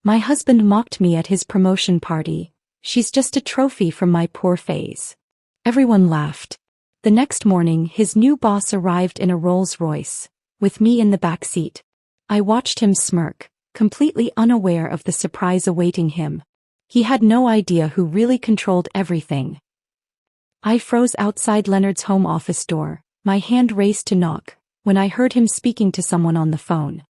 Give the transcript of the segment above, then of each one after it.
My husband mocked me at his promotion party. She's just a trophy from my poor phase. Everyone laughed. The next morning, his new boss arrived in a Rolls-Royce, with me in the back seat. I watched him smirk, completely unaware of the surprise awaiting him. He had no idea who really controlled everything. I froze outside Leonard's home office door, my hand raced to knock, when I heard him speaking to someone on the phone.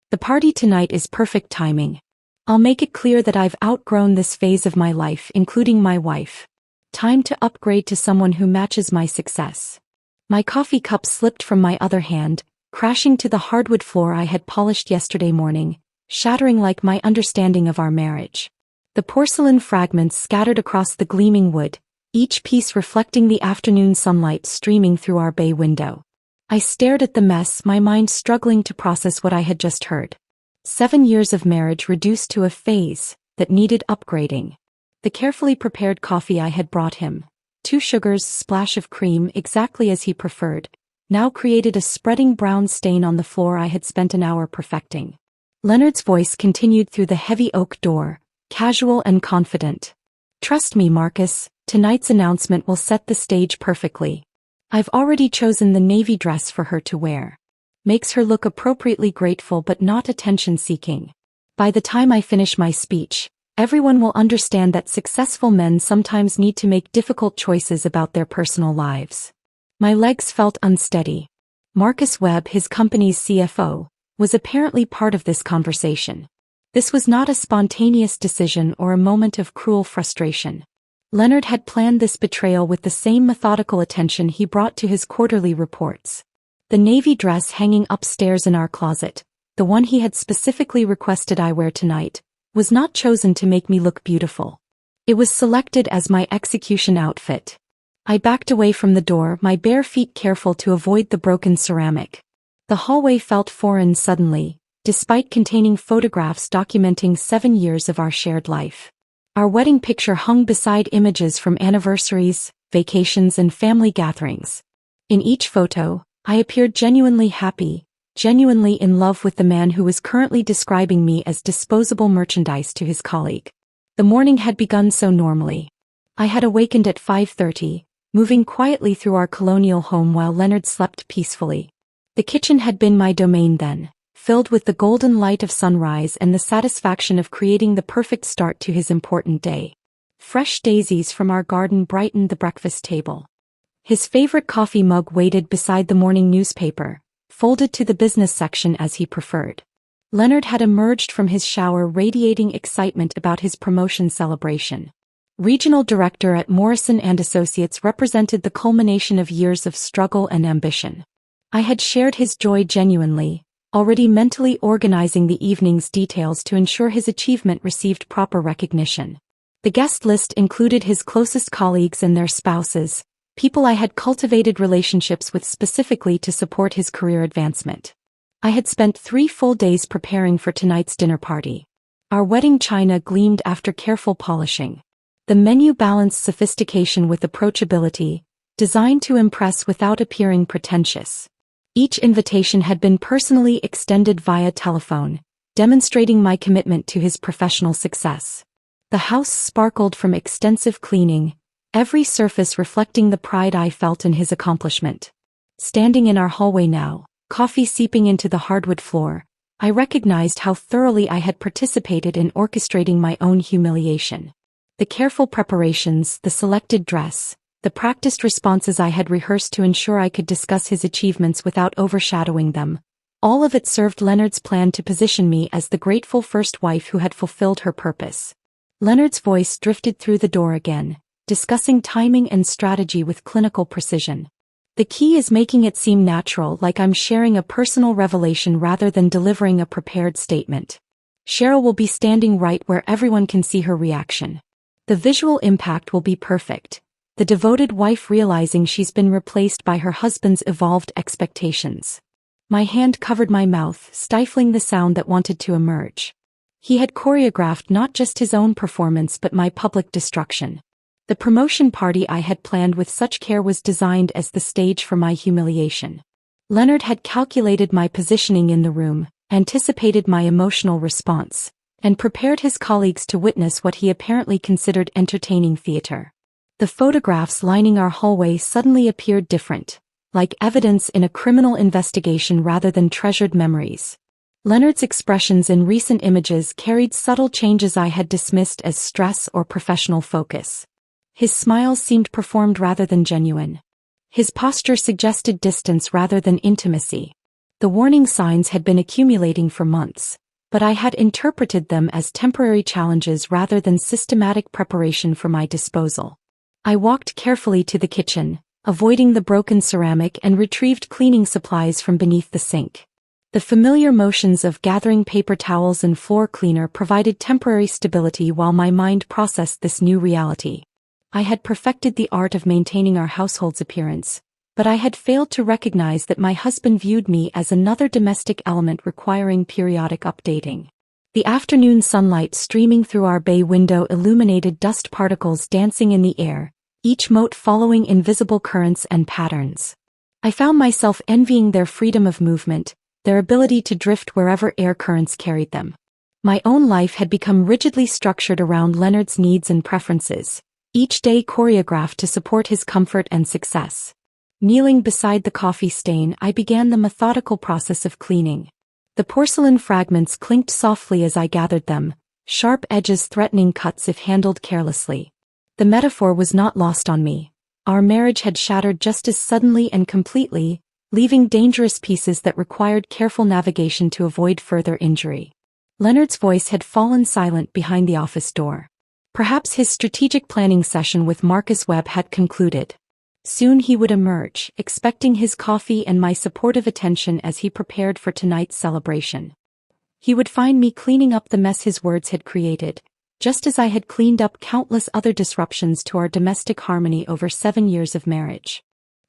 The party tonight is perfect timing. I'll make it clear that I've outgrown this phase of my life, including my wife. Time to upgrade to someone who matches my success. My coffee cup slipped from my other hand, crashing to the hardwood floor I had polished yesterday morning, shattering like my understanding of our marriage. The porcelain fragments scattered across the gleaming wood, each piece reflecting the afternoon sunlight streaming through our bay window. I stared at the mess, my mind struggling to process what I had just heard. 7 years of marriage reduced to a phase that needed upgrading. The carefully prepared coffee I had brought him, 2 sugars, splash of cream exactly as he preferred, now created a spreading brown stain on the floor I had spent an hour perfecting. Leonard's voice continued through the heavy oak door, casual and confident. Trust me, Marcus, tonight's announcement will set the stage perfectly. I've already chosen the navy dress for her to wear. Makes her look appropriately grateful but not attention-seeking. By the time I finish my speech, everyone will understand that successful men sometimes need to make difficult choices about their personal lives. My legs felt unsteady. Marcus Webb, his company's CFO, was apparently part of this conversation. This was not a spontaneous decision or a moment of cruel frustration. Leonard had planned this betrayal with the same methodical attention he brought to his quarterly reports. The navy dress hanging upstairs in our closet, the one he had specifically requested I wear tonight, was not chosen to make me look beautiful. It was selected as my execution outfit. I backed away from the door, my bare feet careful to avoid the broken ceramic. The hallway felt foreign suddenly, despite containing photographs documenting 7 years of our shared life. Our wedding picture hung beside images from anniversaries, vacations, and family gatherings. In each photo, I appeared genuinely happy, genuinely in love with the man who was currently describing me as disposable merchandise to his colleague. The morning had begun so normally. I had awakened at 5:30, moving quietly through our colonial home while Leonard slept peacefully. The kitchen had been my domain then, filled with the golden light of sunrise and the satisfaction of creating the perfect start to his important day. Fresh daisies from our garden brightened the breakfast table. His favorite coffee mug waited beside the morning newspaper, folded to the business section as he preferred. Leonard had emerged from his shower radiating excitement about his promotion celebration. Regional director at Morrison & Associates represented the culmination of years of struggle and ambition. I had shared his joy genuinely, already mentally organizing the evening's details to ensure his achievement received proper recognition. The guest list included his closest colleagues and their spouses, people I had cultivated relationships with specifically to support his career advancement. I had spent 3 full days preparing for tonight's dinner party. Our wedding china gleamed after careful polishing. The menu balanced sophistication with approachability, designed to impress without appearing pretentious. Each invitation had been personally extended via telephone, demonstrating my commitment to his professional success. The house sparkled from extensive cleaning, every surface reflecting the pride I felt in his accomplishment. Standing in our hallway now, coffee seeping into the hardwood floor, I recognized how thoroughly I had participated in orchestrating my own humiliation. The careful preparations, the selected dress, the practiced responses I had rehearsed to ensure I could discuss his achievements without overshadowing them, all of it served Leonard's plan to position me as the grateful first wife who had fulfilled her purpose. Leonard's voice drifted through the door again, discussing timing and strategy with clinical precision. The key is making it seem natural, like I'm sharing a personal revelation rather than delivering a prepared statement. Cheryl will be standing right where everyone can see her reaction. The visual impact will be perfect, the devoted wife realizing she's been replaced by her husband's evolved expectations. My hand covered my mouth, stifling the sound that wanted to emerge. He had choreographed not just his own performance but my public destruction. The promotion party I had planned with such care was designed as the stage for my humiliation. Leonard had calculated my positioning in the room, anticipated my emotional response, and prepared his colleagues to witness what he apparently considered entertaining theater. The photographs lining our hallway suddenly appeared different, like evidence in a criminal investigation rather than treasured memories. Leonard's expressions in recent images carried subtle changes I had dismissed as stress or professional focus. His smiles seemed performed rather than genuine. His posture suggested distance rather than intimacy. The warning signs had been accumulating for months, but I had interpreted them as temporary challenges rather than systematic preparation for my disposal. I walked carefully to the kitchen, avoiding the broken ceramic, and retrieved cleaning supplies from beneath the sink. The familiar motions of gathering paper towels and floor cleaner provided temporary stability while my mind processed this new reality. I had perfected the art of maintaining our household's appearance, but I had failed to recognize that my husband viewed me as another domestic element requiring periodic updating. The afternoon sunlight streaming through our bay window illuminated dust particles dancing in the air, each mote following invisible currents and patterns. I found myself envying their freedom of movement, their ability to drift wherever air currents carried them. My own life had become rigidly structured around Leonard's needs and preferences, each day choreographed to support his comfort and success. Kneeling beside the coffee stain, I began the methodical process of cleaning. The porcelain fragments clinked softly as I gathered them, sharp edges threatening cuts if handled carelessly. The metaphor was not lost on me. Our marriage had shattered just as suddenly and completely, leaving dangerous pieces that required careful navigation to avoid further injury. Leonard's voice had fallen silent behind the office door. Perhaps his strategic planning session with Marcus Webb had concluded. Soon he would emerge, expecting his coffee and my supportive attention as he prepared for tonight's celebration. He would find me cleaning up the mess his words had created, just as I had cleaned up countless other disruptions to our domestic harmony over 7 years of marriage.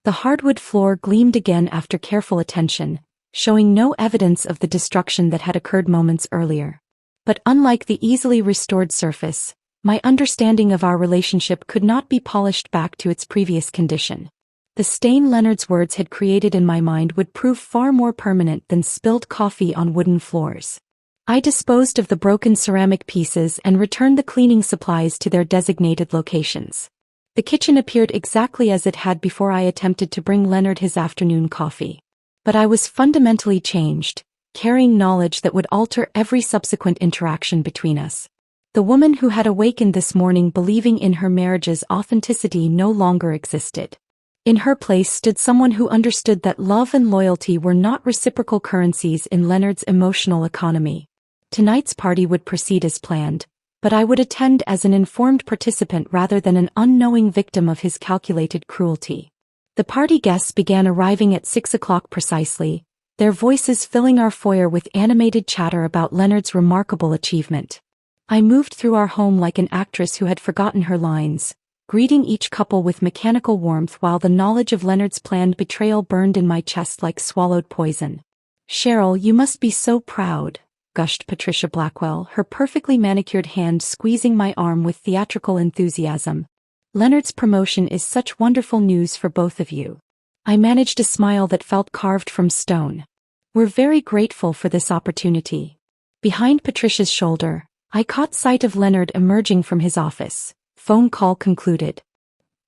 The hardwood floor gleamed again after careful attention, showing no evidence of the destruction that had occurred moments earlier. But unlike the easily restored surface, my understanding of our relationship could not be polished back to its previous condition. The stain Leonard's words had created in my mind would prove far more permanent than spilled coffee on wooden floors. I disposed of the broken ceramic pieces and returned the cleaning supplies to their designated locations. The kitchen appeared exactly as it had before I attempted to bring Leonard his afternoon coffee. But I was fundamentally changed, carrying knowledge that would alter every subsequent interaction between us. The woman who had awakened this morning believing in her marriage's authenticity no longer existed. In her place stood someone who understood that love and loyalty were not reciprocal currencies in Leonard's emotional economy. Tonight's party would proceed as planned, but I would attend as an informed participant rather than an unknowing victim of his calculated cruelty. The party guests began arriving at 6 o'clock precisely, their voices filling our foyer with animated chatter about Leonard's remarkable achievement. I moved through our home like an actress who had forgotten her lines, greeting each couple with mechanical warmth while the knowledge of Leonard's planned betrayal burned in my chest like swallowed poison. "Cheryl, you must be so proud," gushed Patricia Blackwell, her perfectly manicured hand squeezing my arm with theatrical enthusiasm. "Leonard's promotion is such wonderful news for both of you." I managed a smile that felt carved from stone. "We're very grateful for this opportunity." Behind Patricia's shoulder, I caught sight of Leonard emerging from his office. Phone call concluded.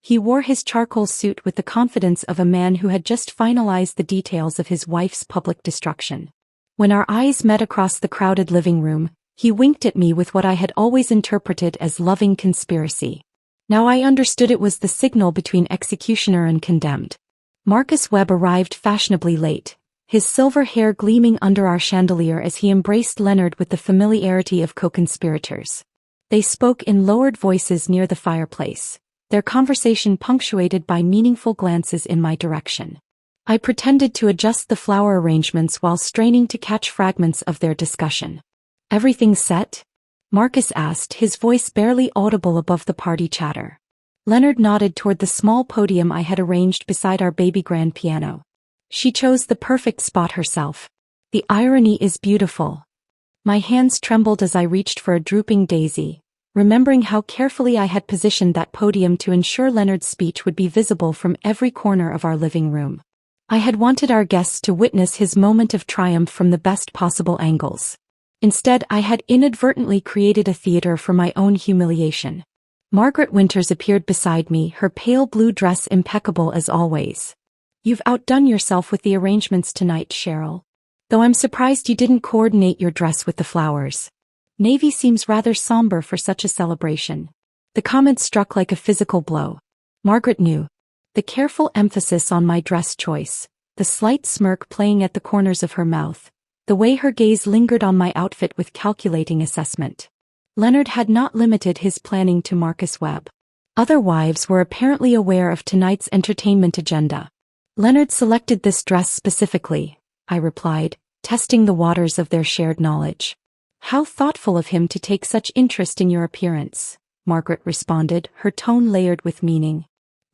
He wore his charcoal suit with the confidence of a man who had just finalized the details of his wife's public destruction. When our eyes met across the crowded living room, he winked at me with what I had always interpreted as loving conspiracy. Now I understood it was the signal between executioner and condemned. Marcus Webb arrived fashionably late, his silver hair gleaming under our chandelier as he embraced Leonard with the familiarity of co-conspirators. They spoke in lowered voices near the fireplace, their conversation punctuated by meaningful glances in my direction. I pretended to adjust the flower arrangements while straining to catch fragments of their discussion. "Everything set?" Marcus asked, his voice barely audible above the party chatter. Leonard nodded toward the small podium I had arranged beside our baby grand piano. "She chose the perfect spot herself. The irony is beautiful." My hands trembled as I reached for a drooping daisy, remembering how carefully I had positioned that podium to ensure Leonard's speech would be visible from every corner of our living room. I had wanted our guests to witness his moment of triumph from the best possible angles. Instead, I had inadvertently created a theater for my own humiliation. Margaret Winters appeared beside me, her pale blue dress impeccable as always. "You've outdone yourself with the arrangements tonight, Cheryl. Though I'm surprised you didn't coordinate your dress with the flowers. Navy seems rather somber for such a celebration." The comment struck like a physical blow. Margaret knew. The careful emphasis on my dress choice, the slight smirk playing at the corners of her mouth, the way her gaze lingered on my outfit with calculating assessment. Leonard had not limited his planning to Marcus Webb. Other wives were apparently aware of tonight's entertainment agenda. "Leonard selected this dress specifically," I replied, testing the waters of their shared knowledge. "How thoughtful of him to take such interest in your appearance," Margaret responded, her tone layered with meaning.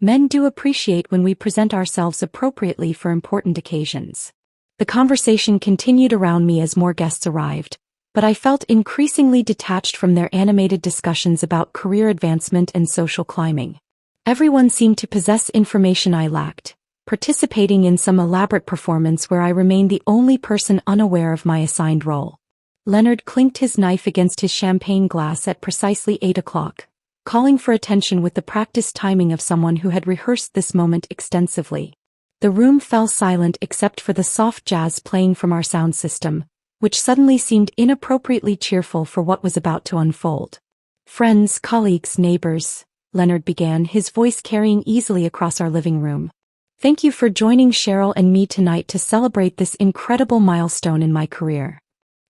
"Men do appreciate when we present ourselves appropriately for important occasions." The conversation continued around me as more guests arrived, but I felt increasingly detached from their animated discussions about career advancement and social climbing. Everyone seemed to possess information I lacked, participating in some elaborate performance where I remained the only person unaware of my assigned role. Leonard clinked his knife against his champagne glass at precisely 8 o'clock, calling for attention with the practiced timing of someone who had rehearsed this moment extensively. The room fell silent except for the soft jazz playing from our sound system, which suddenly seemed inappropriately cheerful for what was about to unfold. "Friends, colleagues, neighbors," Leonard began, his voice carrying easily across our living room. "Thank you for joining Cheryl and me tonight to celebrate this incredible milestone in my career."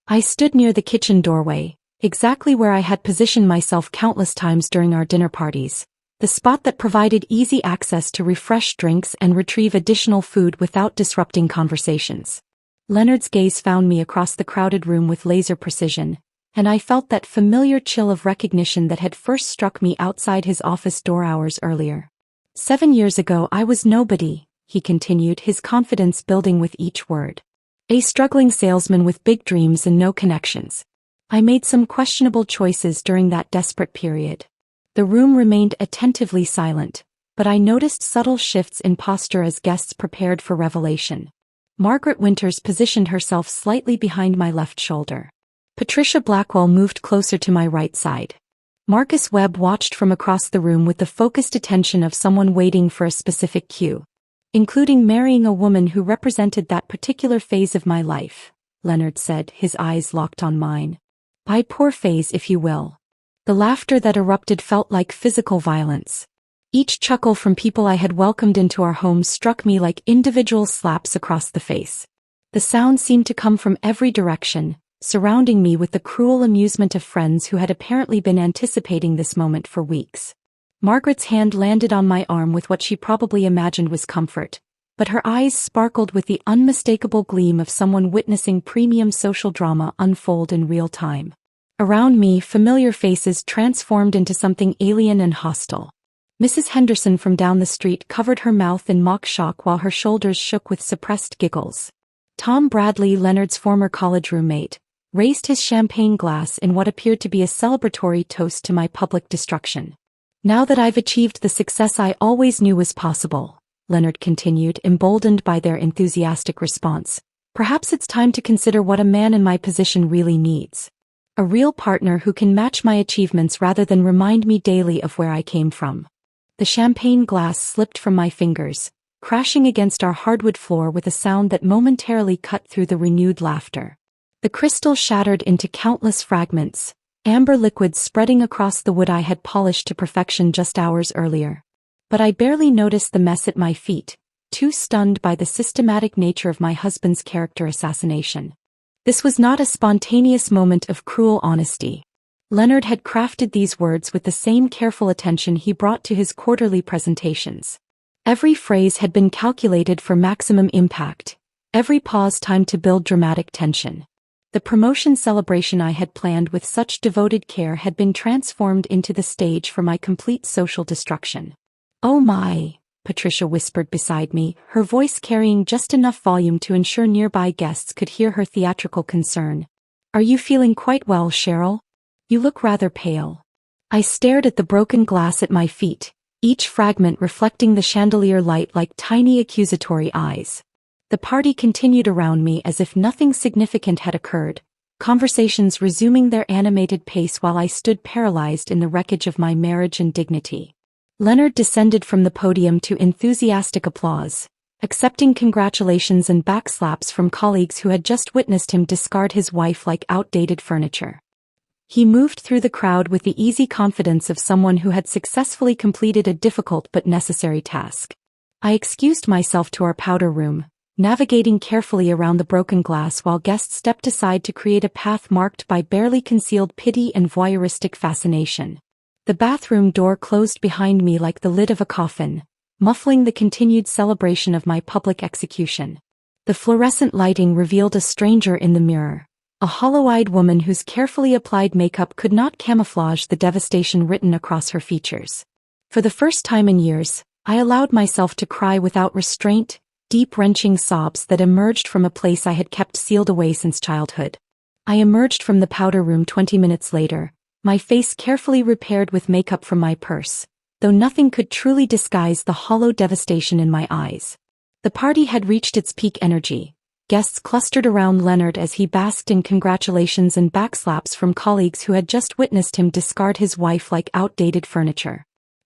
I stood near the kitchen doorway, exactly where I had positioned myself countless times during our dinner parties, the spot that provided easy access to refresh drinks and retrieve additional food without disrupting conversations. Leonard's gaze found me across the crowded room with laser precision, and I felt that familiar chill of recognition that had first struck me outside his office door hours earlier. "7 years ago I was nobody," he continued, his confidence building with each word. "A struggling salesman with big dreams and no connections. I made some questionable choices during that desperate period." The room remained attentively silent, but I noticed subtle shifts in posture as guests prepared for revelation. Margaret Winters positioned herself slightly behind my left shoulder. Patricia Blackwell moved closer to my right side. Marcus Webb watched from across the room with the focused attention of someone waiting for a specific cue. "Including marrying a woman who represented that particular phase of my life," Leonard said, his eyes locked on mine. "My poor phase, if you will." The laughter that erupted felt like physical violence. Each chuckle from people I had welcomed into our home struck me like individual slaps across the face. The sound seemed to come from every direction, surrounding me with the cruel amusement of friends who had apparently been anticipating this moment for weeks. Margaret's hand landed on my arm with what she probably imagined was comfort, but her eyes sparkled with the unmistakable gleam of someone witnessing premium social drama unfold in real time. Around me, familiar faces transformed into something alien and hostile. Mrs. Henderson from down the street covered her mouth in mock shock while her shoulders shook with suppressed giggles. Tom Bradley, Leonard's former college roommate, raised his champagne glass in what appeared to be a celebratory toast to my public destruction. "Now that I've achieved the success I always knew was possible," Leonard continued, emboldened by their enthusiastic response, "perhaps it's time to consider what a man in my position really needs. A real partner who can match my achievements rather than remind me daily of where I came from." The champagne glass slipped from my fingers, crashing against our hardwood floor with a sound that momentarily cut through the renewed laughter. The crystal shattered into countless fragments, amber liquid spreading across the wood I had polished to perfection just hours earlier. But I barely noticed the mess at my feet, too stunned by the systematic nature of my husband's character assassination. This was not a spontaneous moment of cruel honesty. Leonard had crafted these words with the same careful attention he brought to his quarterly presentations. Every phrase had been calculated for maximum impact, every pause timed to build dramatic tension. The promotion celebration I had planned with such devoted care had been transformed into the stage for my complete social destruction. "Oh my," Patricia whispered beside me, her voice carrying just enough volume to ensure nearby guests could hear her theatrical concern. "Are you feeling quite well, Cheryl? You look rather pale." I stared at the broken glass at my feet, each fragment reflecting the chandelier light like tiny accusatory eyes. The party continued around me as if nothing significant had occurred, conversations resuming their animated pace while I stood paralyzed in the wreckage of my marriage and dignity. Leonard descended from the podium to enthusiastic applause, accepting congratulations and backslaps from colleagues who had just witnessed him discard his wife like outdated furniture. He moved through the crowd with the easy confidence of someone who had successfully completed a difficult but necessary task. I excused myself to our powder room, navigating carefully around the broken glass while guests stepped aside to create a path marked by barely concealed pity and voyeuristic fascination. The bathroom door closed behind me like the lid of a coffin, muffling the continued celebration of my public execution. The fluorescent lighting revealed a stranger in the mirror, a hollow-eyed woman whose carefully applied makeup could not camouflage the devastation written across her features. For the first time in years, I allowed myself to cry without restraint, deep-wrenching sobs that emerged from a place I had kept sealed away since childhood. I emerged from the powder room 20 minutes later, my face carefully repaired with makeup from my purse, though nothing could truly disguise the hollow devastation in my eyes. The party had reached its peak energy. Guests clustered around Leonard as he basked in congratulations and backslaps from colleagues who had just witnessed him discard his wife like outdated furniture.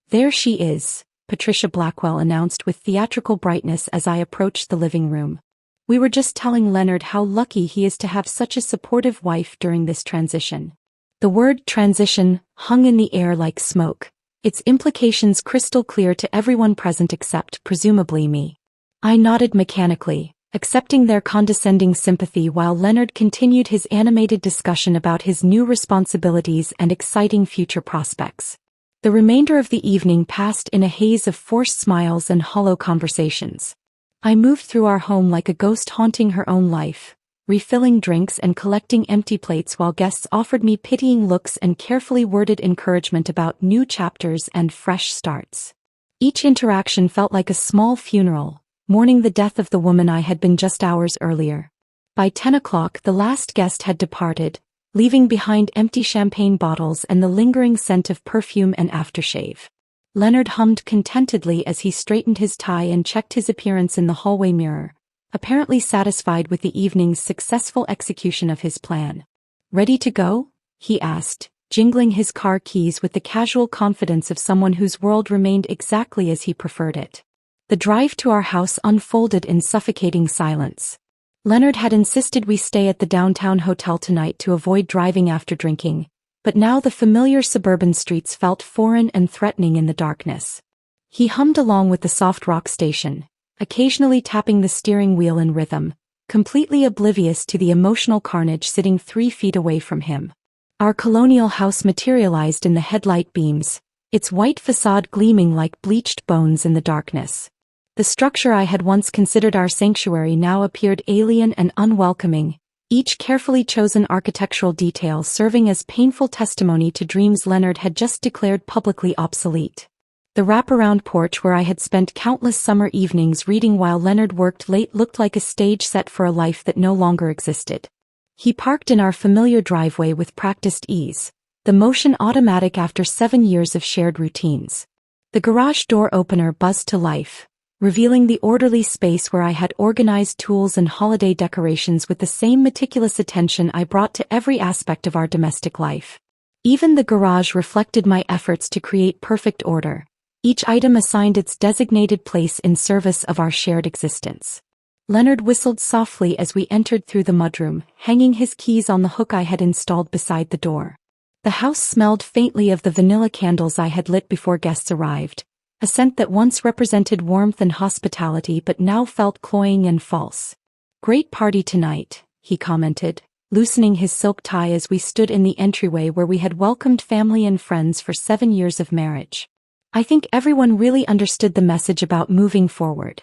"There she is," Patricia Blackwell announced with theatrical brightness as I approached the living room. "We were just telling Leonard how lucky he is to have such a supportive wife during this transition." The word transition hung in the air like smoke, its implications crystal clear to everyone present except, presumably, me. I nodded mechanically, accepting their condescending sympathy while Leonard continued his animated discussion about his new responsibilities and exciting future prospects. The remainder of the evening passed in a haze of forced smiles and hollow conversations. I moved through our home like a ghost haunting her own life, refilling drinks and collecting empty plates while guests offered me pitying looks and carefully worded encouragement about new chapters and fresh starts. Each interaction felt like a small funeral, mourning the death of the woman I had been just hours earlier. By 10 o'clock the last guest had departed, leaving behind empty champagne bottles and the lingering scent of perfume and aftershave. Leonard hummed contentedly as he straightened his tie and checked his appearance in the hallway mirror, apparently satisfied with the evening's successful execution of his plan. "Ready to go?" he asked, jingling his car keys with the casual confidence of someone whose world remained exactly as he preferred it. The drive to our house unfolded in suffocating silence. Leonard had insisted we stay at the downtown hotel tonight to avoid driving after drinking, but now the familiar suburban streets felt foreign and threatening in the darkness. He hummed along with the soft rock station, occasionally tapping the steering wheel in rhythm, completely oblivious to the emotional carnage sitting 3 feet away from him. Our colonial house materialized in the headlight beams, its white facade gleaming like bleached bones in the darkness. The structure I had once considered our sanctuary now appeared alien and unwelcoming, each carefully chosen architectural detail serving as painful testimony to dreams Leonard had just declared publicly obsolete. The wraparound porch where I had spent countless summer evenings reading while Leonard worked late looked like a stage set for a life that no longer existed. He parked in our familiar driveway with practiced ease, the motion automatic after 7 years of shared routines. The garage door opener buzzed to life, revealing the orderly space where I had organized tools and holiday decorations with the same meticulous attention I brought to every aspect of our domestic life. Even the garage reflected my efforts to create perfect order, each item assigned its designated place in service of our shared existence. Leonard whistled softly as we entered through the mudroom, hanging his keys on the hook I had installed beside the door. The house smelled faintly of the vanilla candles I had lit before guests arrived, a scent that once represented warmth and hospitality but now felt cloying and false. "Great party tonight," he commented, loosening his silk tie as we stood in the entryway where we had welcomed family and friends for 7 years of marriage. "I think everyone really understood the message about moving forward."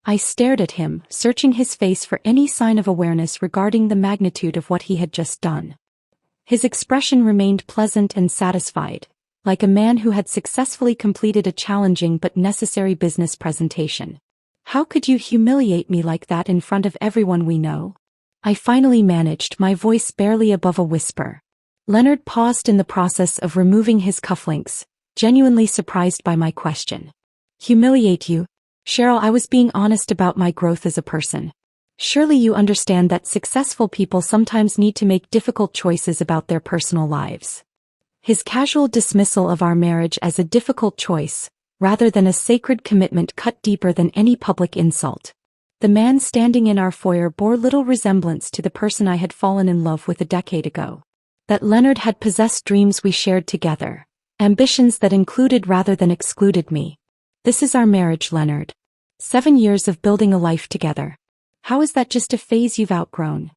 I stared at him, searching his face for any sign of awareness regarding the magnitude of what he had just done. His expression remained pleasant and satisfied, like a man who had successfully completed a challenging but necessary business presentation. "How could you humiliate me like that in front of everyone we know?" I finally managed, my voice barely above a whisper. Leonard paused in the process of removing his cufflinks, genuinely surprised by my question. "Humiliate you? Cheryl, I was being honest about my growth as a person." Surely you understand that successful people sometimes need to make difficult choices about their personal lives. His casual dismissal of our marriage as a difficult choice, rather than a sacred commitment, cut deeper than any public insult. The man standing in our foyer bore little resemblance to the person I had fallen in love with a decade ago. That Leonard had possessed dreams we shared together, ambitions that included rather than excluded me. This is our marriage, Leonard. 7 years of building a life together. How is that just a phase you've outgrown?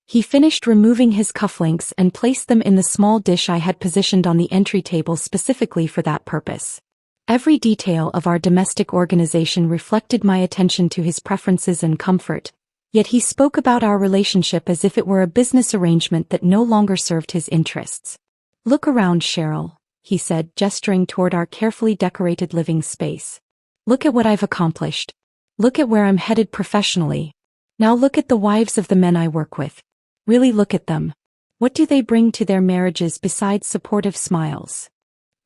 He finished removing his cufflinks and placed them in the small dish I had positioned on the entry table specifically for that purpose. Every detail of our domestic organization reflected my attention to his preferences and comfort, yet he spoke about our relationship as if it were a business arrangement that no longer served his interests. Look around, Cheryl, he said, gesturing toward our carefully decorated living space. Look at what I've accomplished. Look at where I'm headed professionally. Now look at the wives of the men I work with. Really look at them. What do they bring to their marriages besides supportive smiles?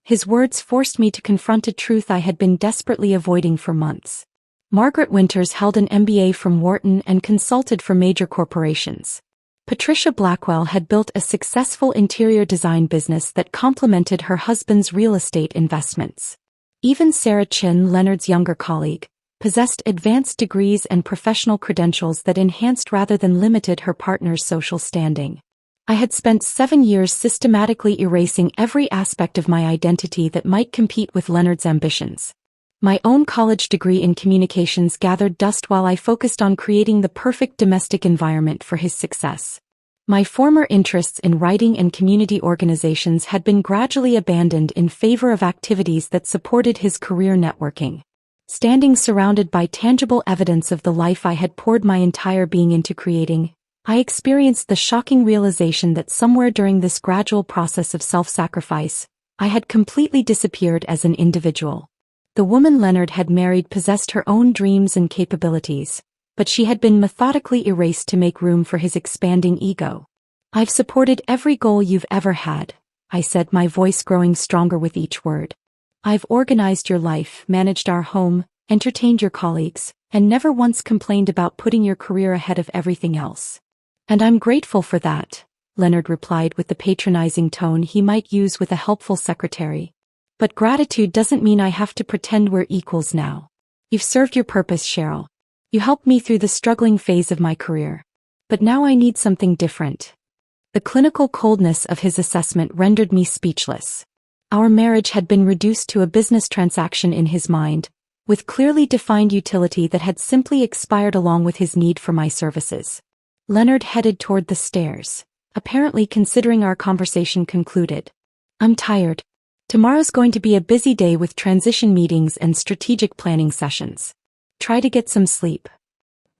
His words forced me to confront a truth I had been desperately avoiding for months. Margaret Winters held an MBA from Wharton and consulted for major corporations. Patricia Blackwell had built a successful interior design business that complemented her husband's real estate investments. Even Sarah Chin, Leonard's younger colleague, possessed advanced degrees and professional credentials that enhanced rather than limited her partner's social standing. I had spent 7 years systematically erasing every aspect of my identity that might compete with Leonard's ambitions. My own college degree in communications gathered dust while I focused on creating the perfect domestic environment for his success. My former interests in writing and community organizations had been gradually abandoned in favor of activities that supported his career networking. Standing surrounded by tangible evidence of the life I had poured my entire being into creating, I experienced the shocking realization that somewhere during this gradual process of self-sacrifice, I had completely disappeared as an individual. The woman Leonard had married possessed her own dreams and capabilities, but she had been methodically erased to make room for his expanding ego. I've supported every goal you've ever had, I said, my voice growing stronger with each word. I've organized your life, managed our home, entertained your colleagues, and never once complained about putting your career ahead of everything else. And I'm grateful for that, Leonard replied with the patronizing tone he might use with a helpful secretary. But gratitude doesn't mean I have to pretend we're equals now. You've served your purpose, Cheryl. You helped me through the struggling phase of my career. But now I need something different. The clinical coldness of his assessment rendered me speechless. Our marriage had been reduced to a business transaction in his mind, with clearly defined utility that had simply expired along with his need for my services. Leonard headed toward the stairs, apparently considering our conversation concluded. I'm tired. Tomorrow's going to be a busy day with transition meetings and strategic planning sessions. Try to get some sleep.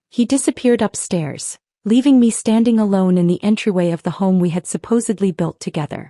He disappeared upstairs, leaving me standing alone in the entryway of the home we had supposedly built together.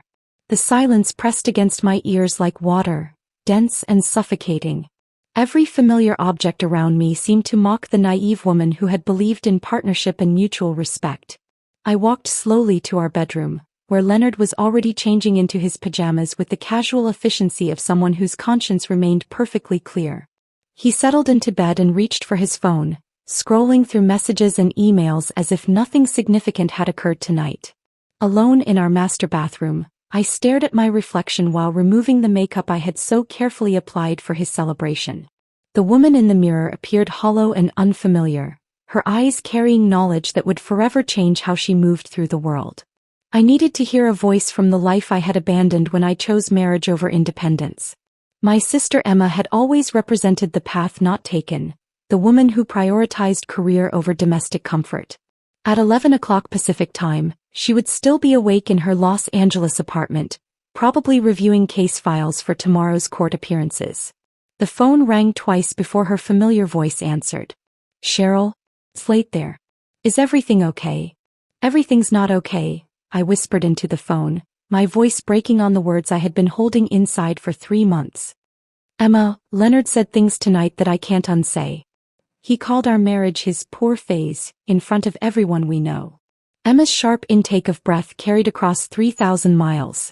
The silence pressed against my ears like water, dense and suffocating. Every familiar object around me seemed to mock the naive woman who had believed in partnership and mutual respect. I walked slowly to our bedroom, where Leonard was already changing into his pajamas with the casual efficiency of someone whose conscience remained perfectly clear. He settled into bed and reached for his phone, scrolling through messages and emails as if nothing significant had occurred tonight. Alone in our master bathroom, I stared at my reflection while removing the makeup I had so carefully applied for his celebration. The woman in the mirror appeared hollow and unfamiliar, her eyes carrying knowledge that would forever change how she moved through the world. I needed to hear a voice from the life I had abandoned when I chose marriage over independence. My sister Emma had always represented the path not taken, the woman who prioritized career over domestic comfort. At 11 o'clock Pacific time, she would still be awake in her Los Angeles apartment, probably reviewing case files for tomorrow's court appearances. The phone rang twice before her familiar voice answered. Cheryl? It's late there. Is everything okay? Everything's not okay, I whispered into the phone, my voice breaking on the words I had been holding inside for 3 months. Emma, Leonard said things tonight that I can't unsay. He called our marriage his poor phase, in front of everyone we know. Emma's sharp intake of breath carried across 3,000 miles.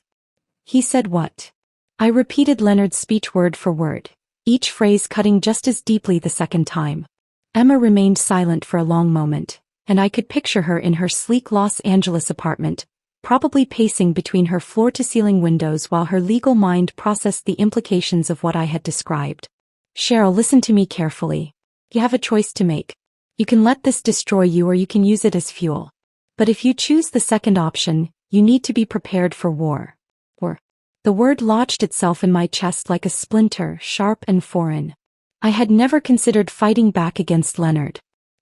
He said what? I repeated Leonard's speech word for word, each phrase cutting just as deeply the second time. Emma remained silent for a long moment, and I could picture her in her sleek Los Angeles apartment, probably pacing between her floor-to-ceiling windows while her legal mind processed the implications of what I had described. Cheryl, listen to me carefully. You have a choice to make. You can let this destroy you or you can use it as fuel. But if you choose the second option, you need to be prepared for war. War. The word lodged itself in my chest like a splinter, sharp and foreign. I had never considered fighting back against Leonard.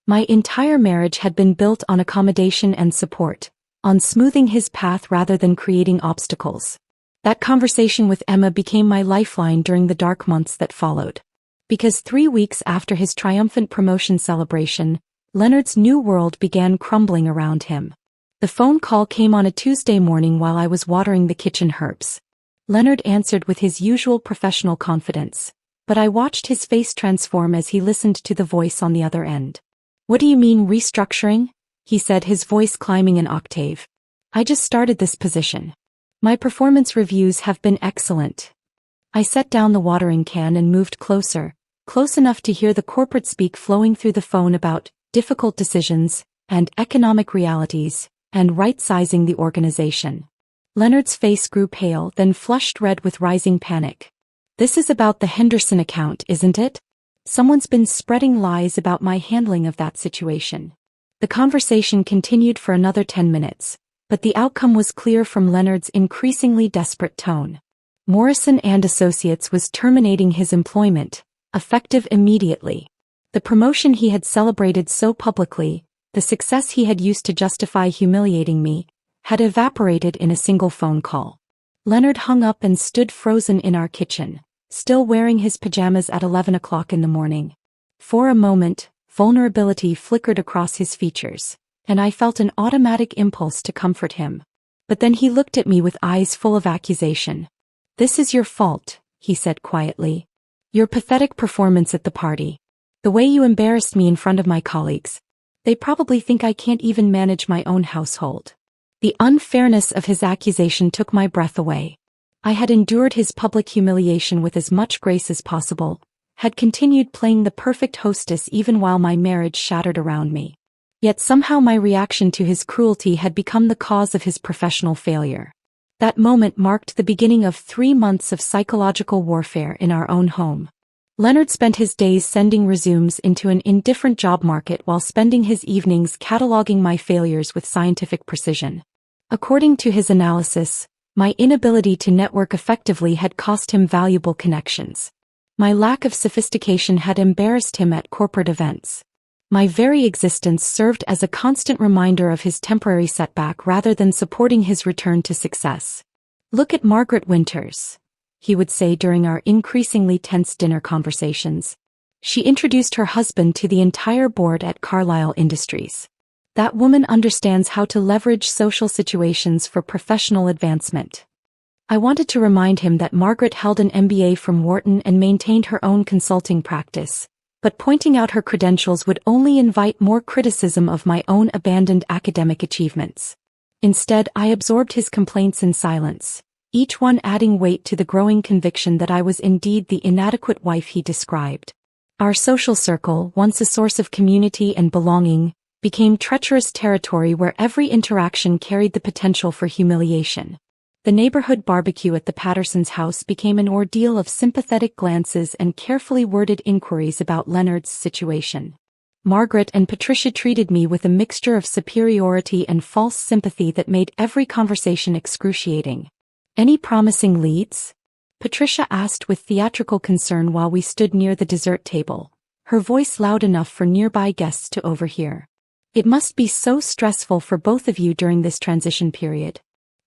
My entire marriage had been built on accommodation and support, on smoothing his path rather than creating obstacles. That conversation with Emma became my lifeline during the dark months that followed. Because 3 weeks after his triumphant promotion celebration, Leonard's new world began crumbling around him. The phone call came on a Tuesday morning while I was watering the kitchen herbs. Leonard answered with his usual professional confidence, but I watched his face transform as he listened to the voice on the other end. "What do you mean restructuring?" he said, his voice climbing an octave. "I just started this position. My performance reviews have been excellent." I set down the watering can and moved closer, close enough to hear the corporate speak flowing through the phone about difficult decisions and economic realities and right-sizing the organization. Leonard's face grew pale, then flushed red with rising panic. "This is about the Henderson account, isn't it? Someone's been spreading lies about my handling of that situation." The conversation continued for another 10 minutes, but the outcome was clear from Leonard's increasingly desperate tone. Morrison and Associates was terminating his employment, effective immediately. The promotion he had celebrated so publicly, the success he had used to justify humiliating me, had evaporated in a single phone call. Leonard hung up and stood frozen in our kitchen, still wearing his pajamas at 11 o'clock in the morning. For a moment, vulnerability flickered across his features, and I felt an automatic impulse to comfort him. But then he looked at me with eyes full of accusation. "This is your fault," he said quietly. "Your pathetic performance at the party. The way you embarrassed me in front of my colleagues. They probably think I can't even manage my own household." The unfairness of his accusation took my breath away. I had endured his public humiliation with as much grace as possible, had continued playing the perfect hostess even while my marriage shattered around me. Yet somehow my reaction to his cruelty had become the cause of his professional failure. That moment marked the beginning of 3 months of psychological warfare in our own home. Leonard spent his days sending resumes into an indifferent job market while spending his evenings cataloging my failures with scientific precision. According to his analysis, my inability to network effectively had cost him valuable connections. My lack of sophistication had embarrassed him at corporate events. My very existence served as a constant reminder of his temporary setback rather than supporting his return to success. "Look at Margaret Winters," he would say during our increasingly tense dinner conversations. "She introduced her husband to the entire board at Carlyle Industries. That woman understands how to leverage social situations for professional advancement." I wanted to remind him that Margaret held an MBA from Wharton and maintained her own consulting practice, but pointing out her credentials would only invite more criticism of my own abandoned academic achievements. Instead, I absorbed his complaints in silence, each one adding weight to the growing conviction that I was indeed the inadequate wife he described. Our social circle, once a source of community and belonging, became treacherous territory where every interaction carried the potential for humiliation. The neighborhood barbecue at the Pattersons' house became an ordeal of sympathetic glances and carefully worded inquiries about Leonard's situation. Margaret and Patricia treated me with a mixture of superiority and false sympathy that made every conversation excruciating. "Any promising leads?" Patricia asked with theatrical concern while we stood near the dessert table, her voice loud enough for nearby guests to overhear. "It must be so stressful for both of you during this transition period."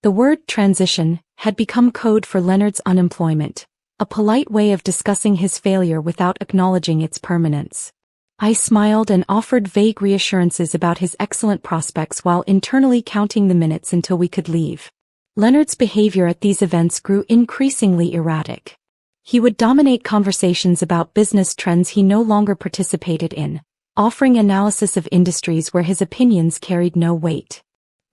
The word transition had become code for Leonard's unemployment, a polite way of discussing his failure without acknowledging its permanence. I smiled and offered vague reassurances about his excellent prospects while internally counting the minutes until we could leave. Leonard's behavior at these events grew increasingly erratic. He would dominate conversations about business trends he no longer participated in, offering analysis of industries where his opinions carried no weight.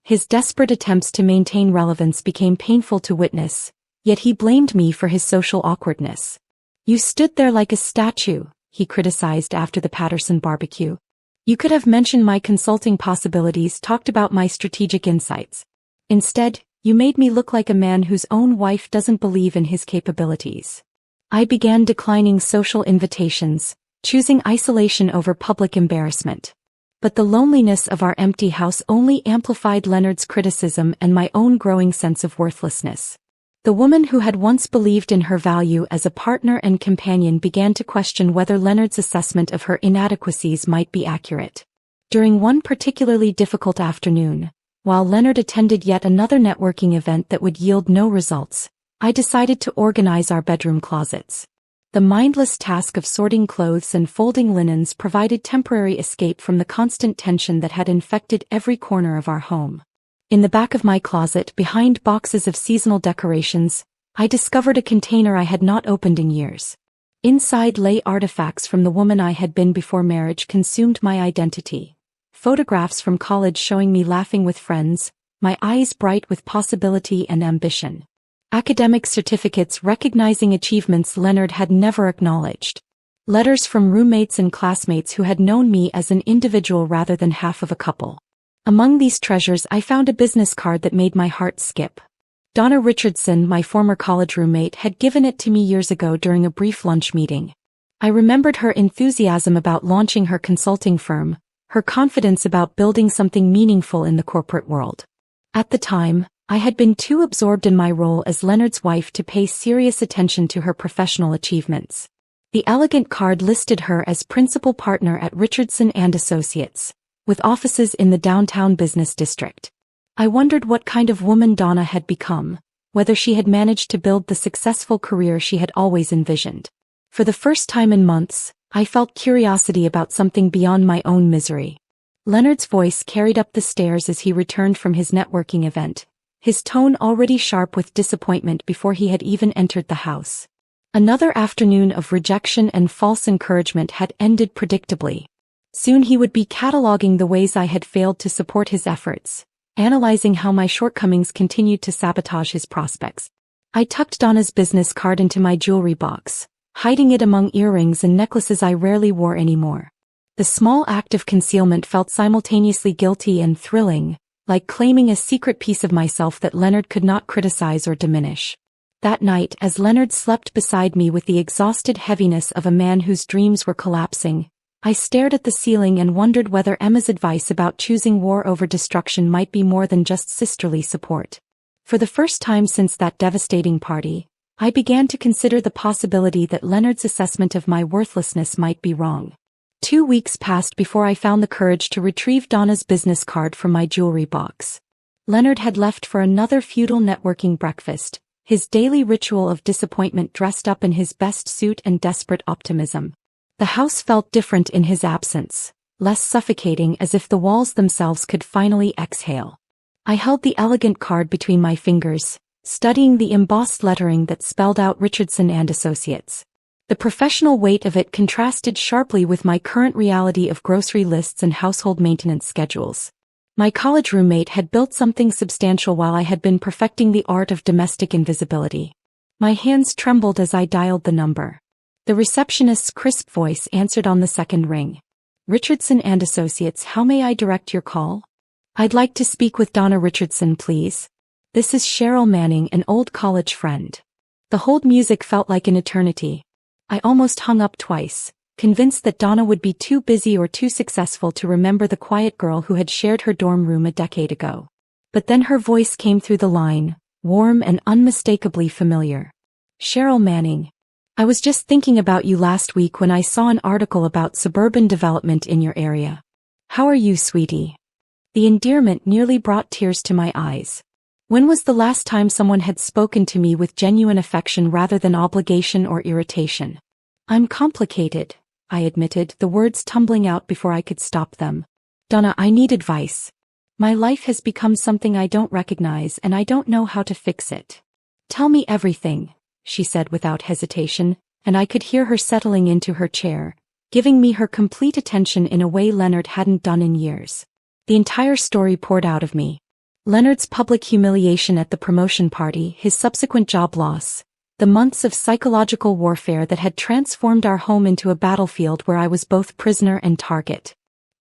His desperate attempts to maintain relevance became painful to witness, yet he blamed me for his social awkwardness. "You stood there like a statue," he criticized after the Patterson barbecue. You could have mentioned my consulting possibilities, talked about my strategic insights. Instead, you made me look like a man whose own wife doesn't believe in his capabilities. I began declining social invitations, choosing isolation over public embarrassment. But the loneliness of our empty house only amplified Leonard's criticism and my own growing sense of worthlessness. The woman who had once believed in her value as a partner and companion began to question whether Leonard's assessment of her inadequacies might be accurate. During one particularly difficult afternoon, while Leonard attended yet another networking event that would yield no results, I decided to organize our bedroom closets. The mindless task of sorting clothes and folding linens provided temporary escape from the constant tension that had infected every corner of our home. In the back of my closet, behind boxes of seasonal decorations, I discovered a container I had not opened in years. Inside lay artifacts from the woman I had been before marriage consumed my identity. Photographs from college showing me laughing with friends, my eyes bright with possibility and ambition. Academic certificates recognizing achievements Leonard had never acknowledged. Letters from roommates and classmates who had known me as an individual rather than half of a couple. Among these treasures I found a business card that made my heart skip. Donna Richardson, my former college roommate, had given it to me years ago during a brief lunch meeting. I remembered her enthusiasm about launching her consulting firm, her confidence about building something meaningful in the corporate world. At the time, I had been too absorbed in my role as Leonard's wife to pay serious attention to her professional achievements. The elegant card listed her as principal partner at Richardson & Associates, with offices in the downtown business district. I wondered what kind of woman Donna had become, whether she had managed to build the successful career she had always envisioned. For the first time in months, I felt curiosity about something beyond my own misery. Leonard's voice carried up the stairs as he returned from his networking event, his tone already sharp with disappointment before he had even entered the house. Another afternoon of rejection and false encouragement had ended predictably. Soon he would be cataloging the ways I had failed to support his efforts, analyzing how my shortcomings continued to sabotage his prospects. I tucked Donna's business card into my jewelry box, hiding it among earrings and necklaces I rarely wore anymore. The small act of concealment felt simultaneously guilty and thrilling, like claiming a secret piece of myself that Leonard could not criticize or diminish. That night, as Leonard slept beside me with the exhausted heaviness of a man whose dreams were collapsing, I stared at the ceiling and wondered whether Emma's advice about choosing war over destruction might be more than just sisterly support. For the first time since that devastating party, I began to consider the possibility that Leonard's assessment of my worthlessness might be wrong. 2 weeks passed before I found the courage to retrieve Donna's business card from my jewelry box. Leonard had left for another futile networking breakfast, his daily ritual of disappointment dressed up in his best suit and desperate optimism. The house felt different in his absence, less suffocating, as if the walls themselves could finally exhale. I held the elegant card between my fingers, studying the embossed lettering that spelled out Richardson & Associates. The professional weight of it contrasted sharply with my current reality of grocery lists and household maintenance schedules. My college roommate had built something substantial while I had been perfecting the art of domestic invisibility. My hands trembled as I dialed the number. The receptionist's crisp voice answered on the second ring. Richardson & Associates, how may I direct your call? I'd like to speak with Donna Richardson, please. This is Cheryl Manning, an old college friend. The hold music felt like an eternity. I almost hung up twice, convinced that Donna would be too busy or too successful to remember the quiet girl who had shared her dorm room a decade ago. But then her voice came through the line, warm and unmistakably familiar. Cheryl Manning. I was just thinking about you last week when I saw an article about suburban development in your area. How are you, sweetie? The endearment nearly brought tears to my eyes. When was the last time someone had spoken to me with genuine affection rather than obligation or irritation? I'm complicated, I admitted, the words tumbling out before I could stop them. Donna, I need advice. My life has become something I don't recognize and I don't know how to fix it. Tell me everything, she said without hesitation, and I could hear her settling into her chair, giving me her complete attention in a way Leonard hadn't done in years. The entire story poured out of me. Leonard's public humiliation at the promotion party, his subsequent job loss, the months of psychological warfare that had transformed our home into a battlefield where I was both prisoner and target.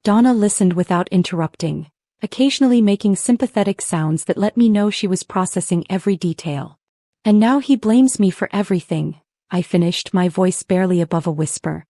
Donna listened without interrupting, occasionally making sympathetic sounds that let me know she was processing every detail. And now he blames me for everything, I finished, my voice barely above a whisper.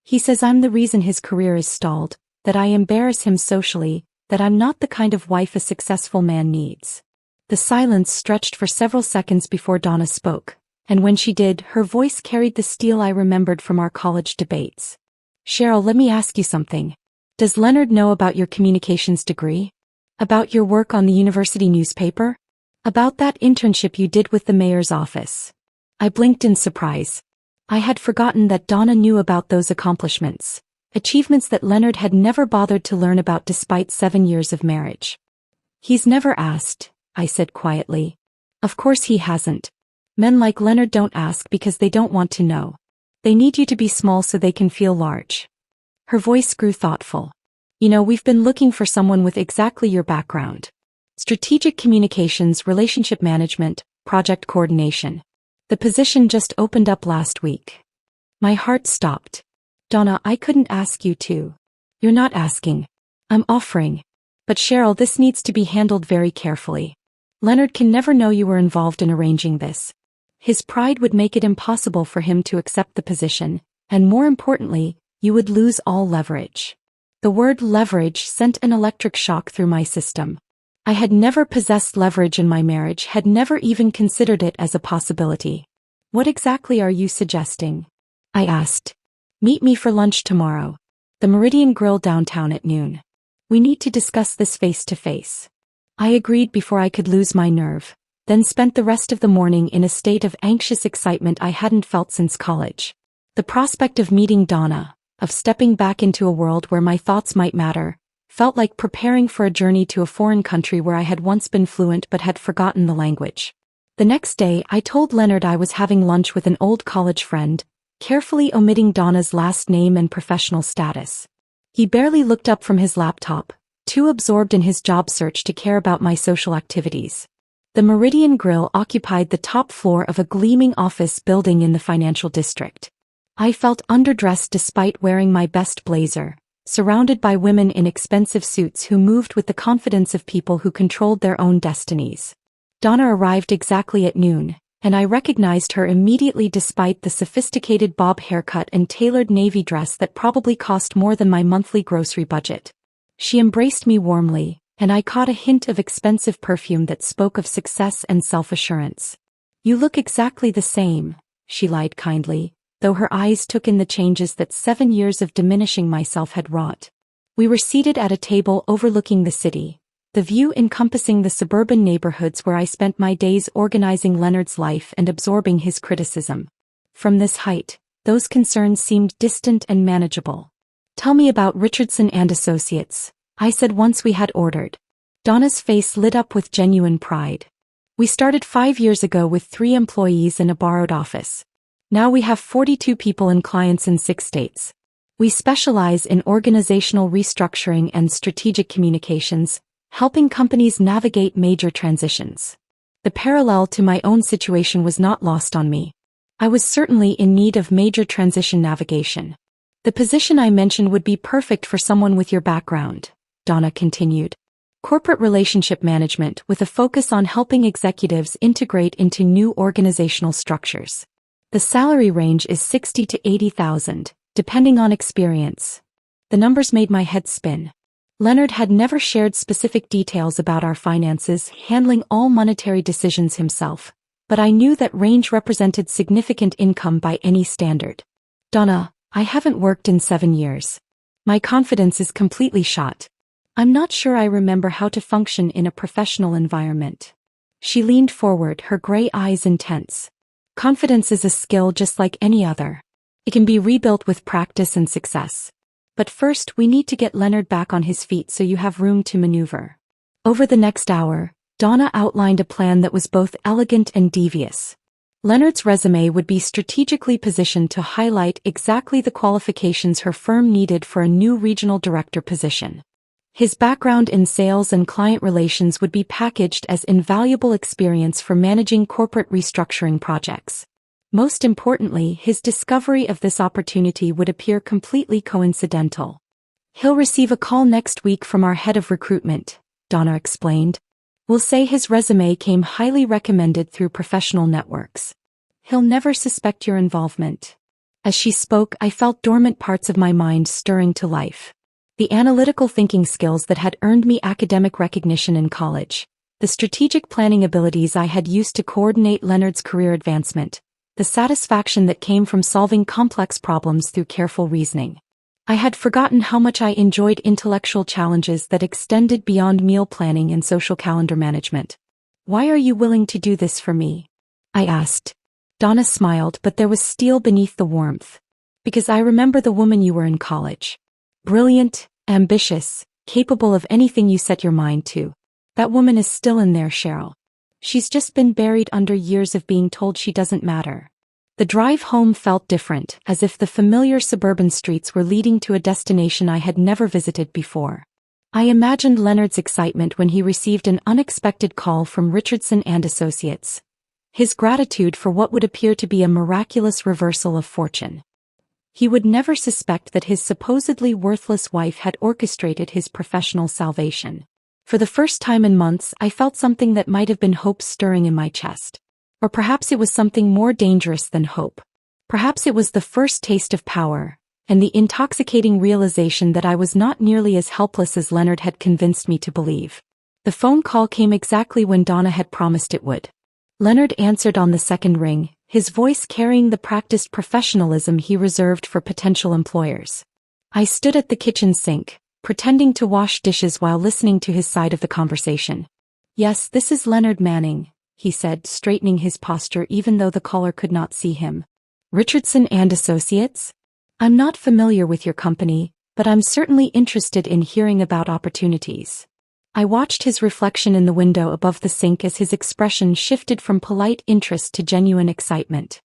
He says I'm the reason his career is stalled, that I embarrass him socially, that I'm not the kind of wife a successful man needs. The silence stretched for several seconds before Donna spoke, and when she did, her voice carried the steel I remembered from our college debates. Cheryl, let me ask you something. Does Leonard know about your communications degree? About your work on the university newspaper? About that internship you did with the mayor's office? I blinked in surprise. I had forgotten that Donna knew about those accomplishments, achievements that Leonard had never bothered to learn about despite 7 years of marriage. He's never asked, I said quietly. Of course he hasn't. Men like Leonard don't ask because they don't want to know. They need you to be small so they can feel large. Her voice grew thoughtful. You know, we've been looking for someone with exactly your background. Strategic communications, relationship management, project coordination. The position just opened up last week. My heart stopped. Donna, I couldn't ask you to. You're not asking. I'm offering. But Cheryl, this needs to be handled very carefully. Leonard can never know you were involved in arranging this. His pride would make it impossible for him to accept the position, and more importantly, you would lose all leverage. The word leverage sent an electric shock through my system. I had never possessed leverage in my marriage, had never even considered it as a possibility. What exactly are you suggesting? I asked. Meet me for lunch tomorrow. The Meridian Grill downtown at noon. We need to discuss this face to face. I agreed before I could lose my nerve, then spent the rest of the morning in a state of anxious excitement I hadn't felt since college. The prospect of meeting Donna, of stepping back into a world where my thoughts might matter, felt like preparing for a journey to a foreign country where I had once been fluent but had forgotten the language. The next day, I told Leonard I was having lunch with an old college friend, carefully omitting Donna's last name and professional status. He barely looked up from his laptop, too absorbed in his job search to care about my social activities. The Meridian Grill occupied the top floor of a gleaming office building in the financial district. I felt underdressed despite wearing my best blazer, surrounded by women in expensive suits who moved with the confidence of people who controlled their own destinies. Donna arrived exactly at noon, and I recognized her immediately despite the sophisticated bob haircut and tailored navy dress that probably cost more than my monthly grocery budget. She embraced me warmly, and I caught a hint of expensive perfume that spoke of success and self-assurance. You look exactly the same, she lied kindly, though her eyes took in the changes that 7 years of diminishing myself had wrought. We were seated at a table overlooking the city, the view encompassing the suburban neighborhoods where I spent my days organizing Leonard's life and absorbing his criticism. From this height, those concerns seemed distant and manageable. Tell me about Richardson and Associates, I said once we had ordered. Donna's face lit up with genuine pride. We started 5 years ago with 3 employees and a borrowed office. Now we have 42 people and clients in 6 states. We specialize in organizational restructuring and strategic communications, helping companies navigate major transitions. The parallel to my own situation was not lost on me. I was certainly in need of major transition navigation. The position I mentioned would be perfect for someone with your background, Donna continued. Corporate relationship management with a focus on helping executives integrate into new organizational structures. The salary range is $60,000 to $80,000, depending on experience. The numbers made my head spin. Leonard had never shared specific details about our finances, handling all monetary decisions himself, but I knew that range represented significant income by any standard. Donna, I haven't worked in 7 years. My confidence is completely shot. I'm not sure I remember how to function in a professional environment. She leaned forward, her gray eyes intense. Confidence is a skill just like any other. It can be rebuilt with practice and success. But first we need to get Leonard back on his feet so you have room to maneuver. Over the next hour, Donna outlined a plan that was both elegant and devious. Leonard's resume would be strategically positioned to highlight exactly the qualifications her firm needed for a new regional director position. His background in sales and client relations would be packaged as invaluable experience for managing corporate restructuring projects. Most importantly, his discovery of this opportunity would appear completely coincidental. He'll receive a call next week from our head of recruitment, Donna explained. We'll say his resume came highly recommended through professional networks. He'll never suspect your involvement. As she spoke, I felt dormant parts of my mind stirring to life. The analytical thinking skills that had earned me academic recognition in college, the strategic planning abilities I had used to coordinate Leonard's career advancement, the satisfaction that came from solving complex problems through careful reasoning. I had forgotten how much I enjoyed intellectual challenges that extended beyond meal planning and social calendar management. Why are you willing to do this for me? I asked. Donna smiled, but there was steel beneath the warmth. Because I remember the woman you were in college. Brilliant, ambitious, capable of anything you set your mind to. That woman is still in there, Cheryl. She's just been buried under years of being told she doesn't matter. The drive home felt different, as if the familiar suburban streets were leading to a destination I had never visited before. I imagined Leonard's excitement when he received an unexpected call from Richardson and Associates. His gratitude for what would appear to be a miraculous reversal of fortune. He would never suspect that his supposedly worthless wife had orchestrated his professional salvation. For the first time in months, I felt something that might have been hope stirring in my chest. Or perhaps it was something more dangerous than hope. Perhaps it was the first taste of power, and the intoxicating realization that I was not nearly as helpless as Leonard had convinced me to believe. The phone call came exactly when Donna had promised it would. Leonard answered on the second ring, his voice carrying the practiced professionalism he reserved for potential employers. I stood at the kitchen sink, pretending to wash dishes while listening to his side of the conversation. Yes, this is Leonard Manning, he said, straightening his posture even though the caller could not see him. Richardson and Associates? I'm not familiar with your company, but I'm certainly interested in hearing about opportunities. I watched his reflection in the window above the sink as his expression shifted from polite interest to genuine excitement.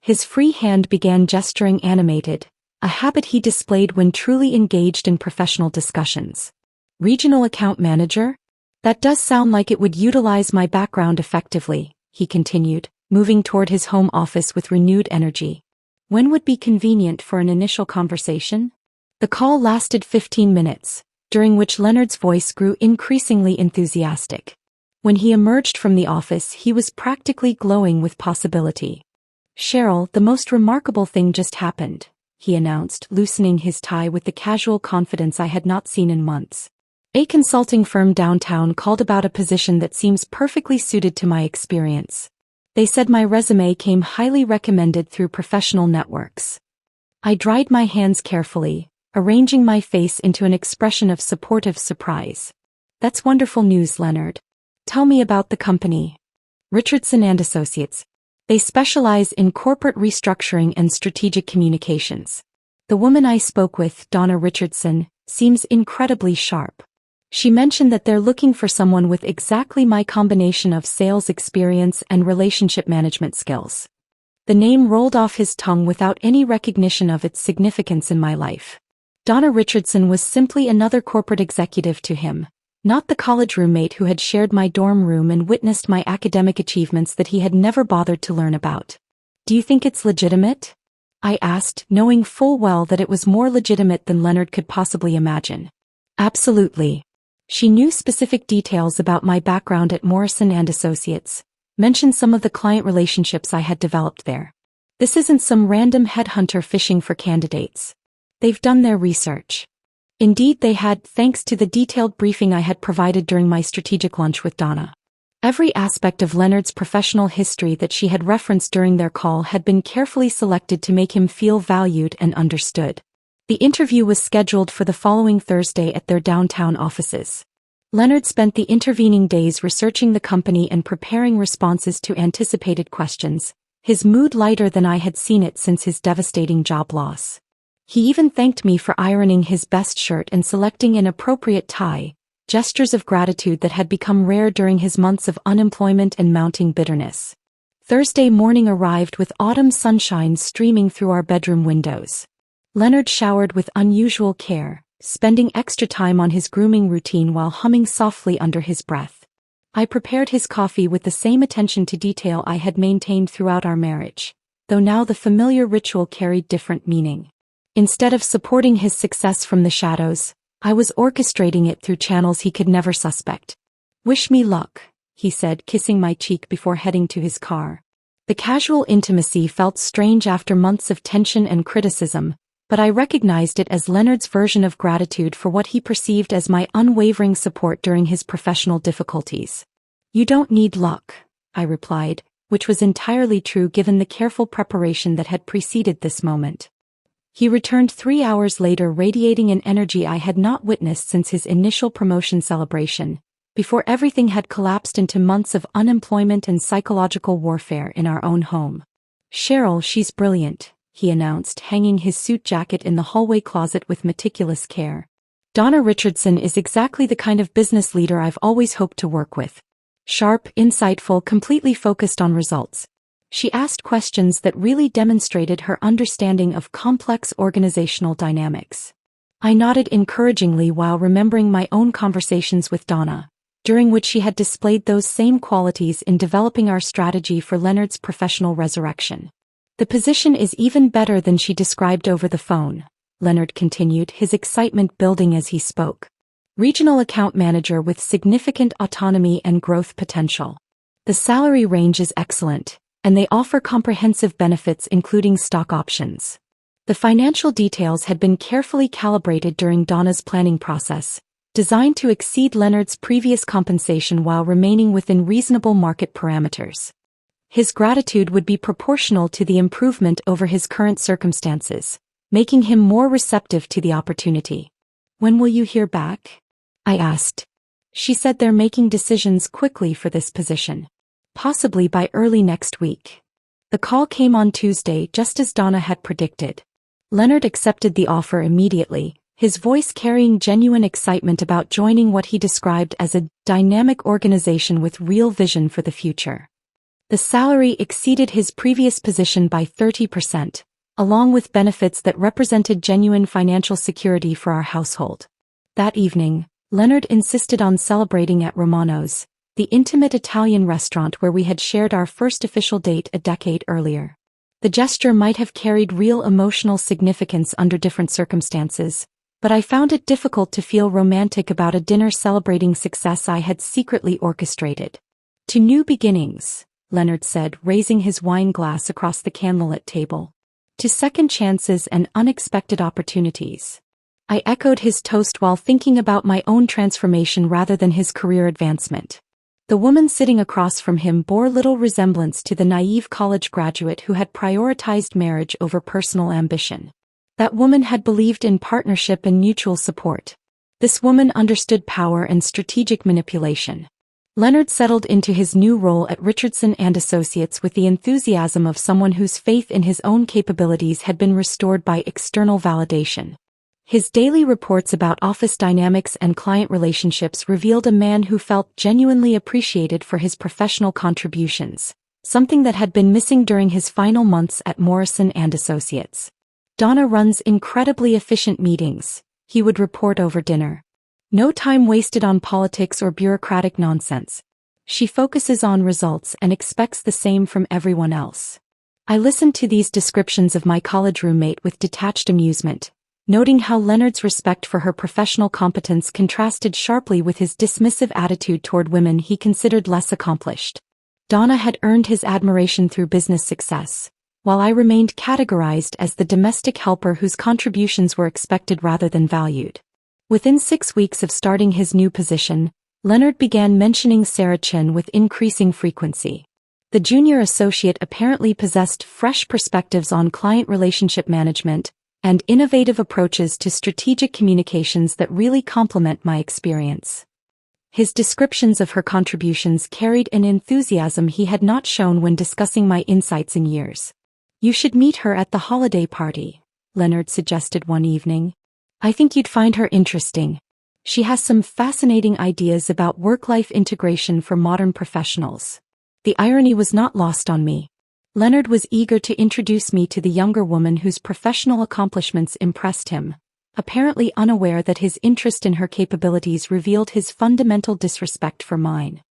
His free hand began gesturing animated, a habit he displayed when truly engaged in professional discussions. Regional account manager? That does sound like it would utilize my background effectively, he continued, moving toward his home office with renewed energy. When would be convenient for an initial conversation? The call lasted 15 minutes. During which Leonard's voice grew increasingly enthusiastic. When he emerged from the office, he was practically glowing with possibility. Cheryl, the most remarkable thing just happened, he announced, loosening his tie with the casual confidence I had not seen in months. A consulting firm downtown called about a position that seems perfectly suited to my experience. They said my resume came highly recommended through professional networks. I dried my hands carefully, arranging my face into an expression of supportive surprise. That's wonderful news, Leonard. Tell me about the company. Richardson and Associates. They specialize in corporate restructuring and strategic communications. The woman I spoke with, Donna Richardson, seems incredibly sharp. She mentioned that they're looking for someone with exactly my combination of sales experience and relationship management skills. The name rolled off his tongue without any recognition of its significance in my life. Donna Richardson was simply another corporate executive to him, not the college roommate who had shared my dorm room and witnessed my academic achievements that he had never bothered to learn about. Do you think it's legitimate? I asked, knowing full well that it was more legitimate than Leonard could possibly imagine. Absolutely. She knew specific details about my background at Morrison and Associates, mentioned some of the client relationships I had developed there. This isn't some random headhunter fishing for candidates. They've done their research. Indeed they had, thanks to the detailed briefing I had provided during my strategic lunch with Donna. Every aspect of Leonard's professional history that she had referenced during their call had been carefully selected to make him feel valued and understood. The interview was scheduled for the following Thursday at their downtown offices. Leonard spent the intervening days researching the company and preparing responses to anticipated questions, his mood lighter than I had seen it since his devastating job loss. He even thanked me for ironing his best shirt and selecting an appropriate tie, gestures of gratitude that had become rare during his months of unemployment and mounting bitterness. Thursday morning arrived with autumn sunshine streaming through our bedroom windows. Leonard showered with unusual care, spending extra time on his grooming routine while humming softly under his breath. I prepared his coffee with the same attention to detail I had maintained throughout our marriage, though now the familiar ritual carried different meaning. Instead of supporting his success from the shadows, I was orchestrating it through channels he could never suspect. "Wish me luck," he said, kissing my cheek before heading to his car. The casual intimacy felt strange after months of tension and criticism, but I recognized it as Leonard's version of gratitude for what he perceived as my unwavering support during his professional difficulties. "You don't need luck," I replied, which was entirely true given the careful preparation that had preceded this moment. He returned 3 hours later radiating an energy I had not witnessed since his initial promotion celebration, before everything had collapsed into months of unemployment and psychological warfare in our own home. "Cheryl, she's brilliant," he announced, hanging his suit jacket in the hallway closet with meticulous care. "Donna Richardson is exactly the kind of business leader I've always hoped to work with. Sharp, insightful, completely focused on results." She asked questions that really demonstrated her understanding of complex organizational dynamics. I nodded encouragingly while remembering my own conversations with Donna, during which she had displayed those same qualities in developing our strategy for Leonard's professional resurrection. "The position is even better than she described over the phone," Leonard continued, his excitement building as he spoke. "Regional account manager with significant autonomy and growth potential. The salary range is excellent, and they offer comprehensive benefits including stock options." The financial details had been carefully calibrated during Donna's planning process, designed to exceed Leonard's previous compensation while remaining within reasonable market parameters. His gratitude would be proportional to the improvement over his current circumstances, making him more receptive to the opportunity. "When will you hear back?" I asked. She said they're making decisions quickly for this position. "Possibly by early next week." The call came on Tuesday just as Donna had predicted. Leonard accepted the offer immediately, his voice carrying genuine excitement about joining what he described as a dynamic organization with real vision for the future. The salary exceeded his previous position by 30%, along with benefits that represented genuine financial security for our household. That evening, Leonard insisted on celebrating at Romano's, the intimate Italian restaurant where we had shared our first official date a decade earlier. The gesture might have carried real emotional significance under different circumstances, but I found it difficult to feel romantic about a dinner celebrating success I had secretly orchestrated. "To new beginnings," Leonard said, raising his wine glass across the candlelit table. "To second chances and unexpected opportunities." I echoed his toast while thinking about my own transformation rather than his career advancement. The woman sitting across from him bore little resemblance to the naive college graduate who had prioritized marriage over personal ambition. That woman had believed in partnership and mutual support. This woman understood power and strategic manipulation. Leonard settled into his new role at Richardson and Associates with the enthusiasm of someone whose faith in his own capabilities had been restored by external validation. His daily reports about office dynamics and client relationships revealed a man who felt genuinely appreciated for his professional contributions, something that had been missing during his final months at Morrison and Associates. "Donna runs incredibly efficient meetings," he would report over dinner. "No time wasted on politics or bureaucratic nonsense. She focuses on results and expects the same from everyone else." I listened to these descriptions of my college roommate with detached amusement, noting how Leonard's respect for her professional competence contrasted sharply with his dismissive attitude toward women he considered less accomplished. Donna had earned his admiration through business success, while I remained categorized as the domestic helper whose contributions were expected rather than valued. Within 6 weeks of starting his new position, Leonard began mentioning Sarah Chin with increasing frequency. The junior associate apparently possessed fresh perspectives on client relationship management and innovative approaches to strategic communications that really complement my experience. His descriptions of her contributions carried an enthusiasm he had not shown when discussing my insights in years. "You should meet her at the holiday party," Leonard suggested one evening. "I think you'd find her interesting. She has some fascinating ideas about work-life integration for modern professionals." The irony was not lost on me. Leonard was eager to introduce me to the younger woman whose professional accomplishments impressed him, apparently unaware that his interest in her capabilities revealed his fundamental disrespect for mine.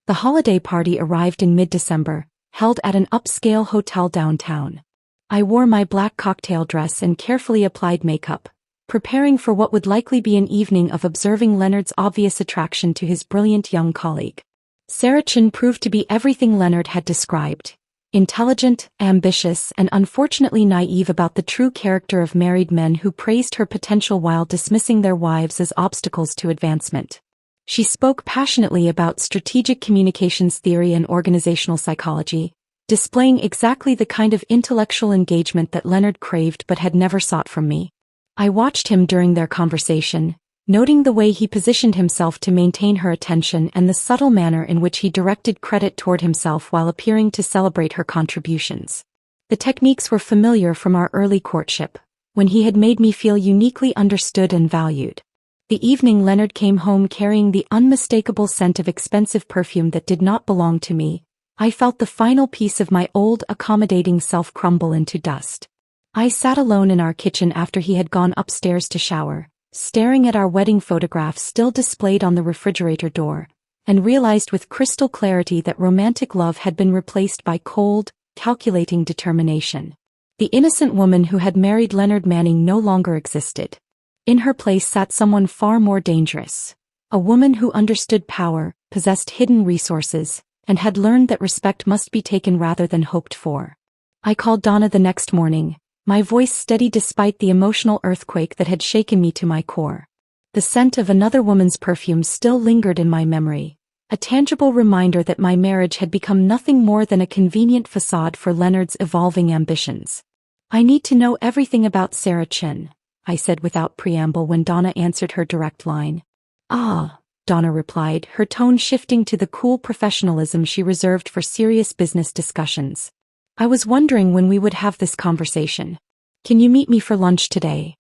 The holiday party arrived in mid-December, held at an upscale hotel downtown. I wore my black cocktail dress and carefully applied makeup, preparing for what would likely be an evening of observing Leonard's obvious attraction to his brilliant young colleague. Sarah Chin proved to be everything Leonard had described: intelligent, ambitious, and unfortunately naive about the true character of married men who praised her potential while dismissing their wives as obstacles to advancement. She spoke passionately about strategic communications theory and organizational psychology, displaying exactly the kind of intellectual engagement that Leonard craved but had never sought from me. I watched him during their conversation, noting the way he positioned himself to maintain her attention and the subtle manner in which he directed credit toward himself while appearing to celebrate her contributions. The techniques were familiar from our early courtship, when he had made me feel uniquely understood and valued. The evening Leonard came home carrying the unmistakable scent of expensive perfume that did not belong to me, I felt the final piece of my old accommodating self crumble into dust. I sat alone in our kitchen after he had gone upstairs to shower, staring at our wedding photographs still displayed on the refrigerator door, and realized with crystal clarity that romantic love had been replaced by cold, calculating determination. The innocent woman who had married Leonard Manning no longer existed. In her place sat someone far more dangerous. A woman who understood power, possessed hidden resources, and had learned that respect must be taken rather than hoped for. I called Donna the next morning, my voice steady despite the emotional earthquake that had shaken me to my core. The scent of another woman's perfume still lingered in my memory, a tangible reminder that my marriage had become nothing more than a convenient facade for Leonard's evolving ambitions. "I need to know everything about Sarah Chin," I said without preamble when Donna answered her direct line. "Ah," Donna replied, her tone shifting to the cool professionalism she reserved for serious business discussions. "I was wondering when we would have this conversation. Can you meet me for lunch today?"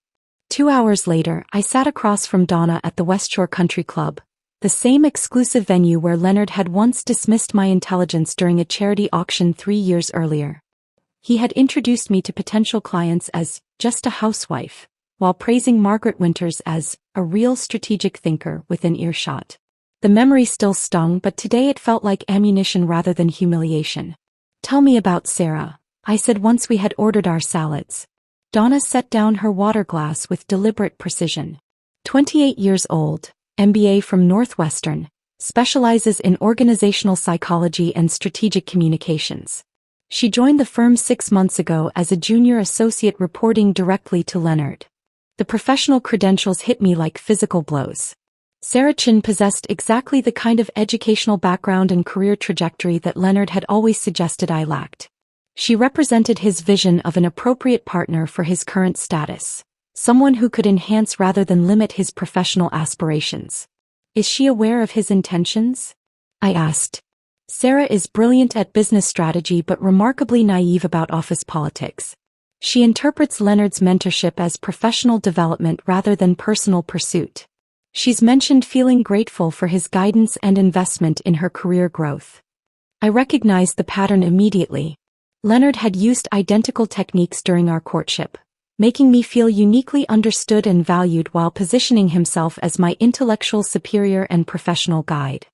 2 hours later, I sat across from Donna at the West Shore Country Club, the same exclusive venue where Leonard had once dismissed my intelligence during a charity auction 3 years earlier. He had introduced me to potential clients as just a housewife, while praising Margaret Winters as a real strategic thinker within earshot. The memory still stung, but today it felt like ammunition rather than humiliation. "Tell me about Sarah," I said once we had ordered our salads. Donna set down her water glass with deliberate precision. 28 years old, MBA from Northwestern, specializes in organizational psychology and strategic communications. She joined the firm 6 months ago as a junior associate reporting directly to Leonard. The professional credentials hit me like physical blows. Sarah Chin possessed exactly the kind of educational background and career trajectory that Leonard had always suggested I lacked. She represented his vision of an appropriate partner for his current status, someone who could enhance rather than limit his professional aspirations. "Is she aware of his intentions?" I asked. "Sarah is brilliant at business strategy but remarkably naive about office politics. She interprets Leonard's mentorship as professional development rather than personal pursuit. She's mentioned feeling grateful for his guidance and investment in her career growth." I recognized the pattern immediately. Leonard had used identical techniques during our courtship, making me feel uniquely understood and valued while positioning himself as my intellectual superior and professional guide.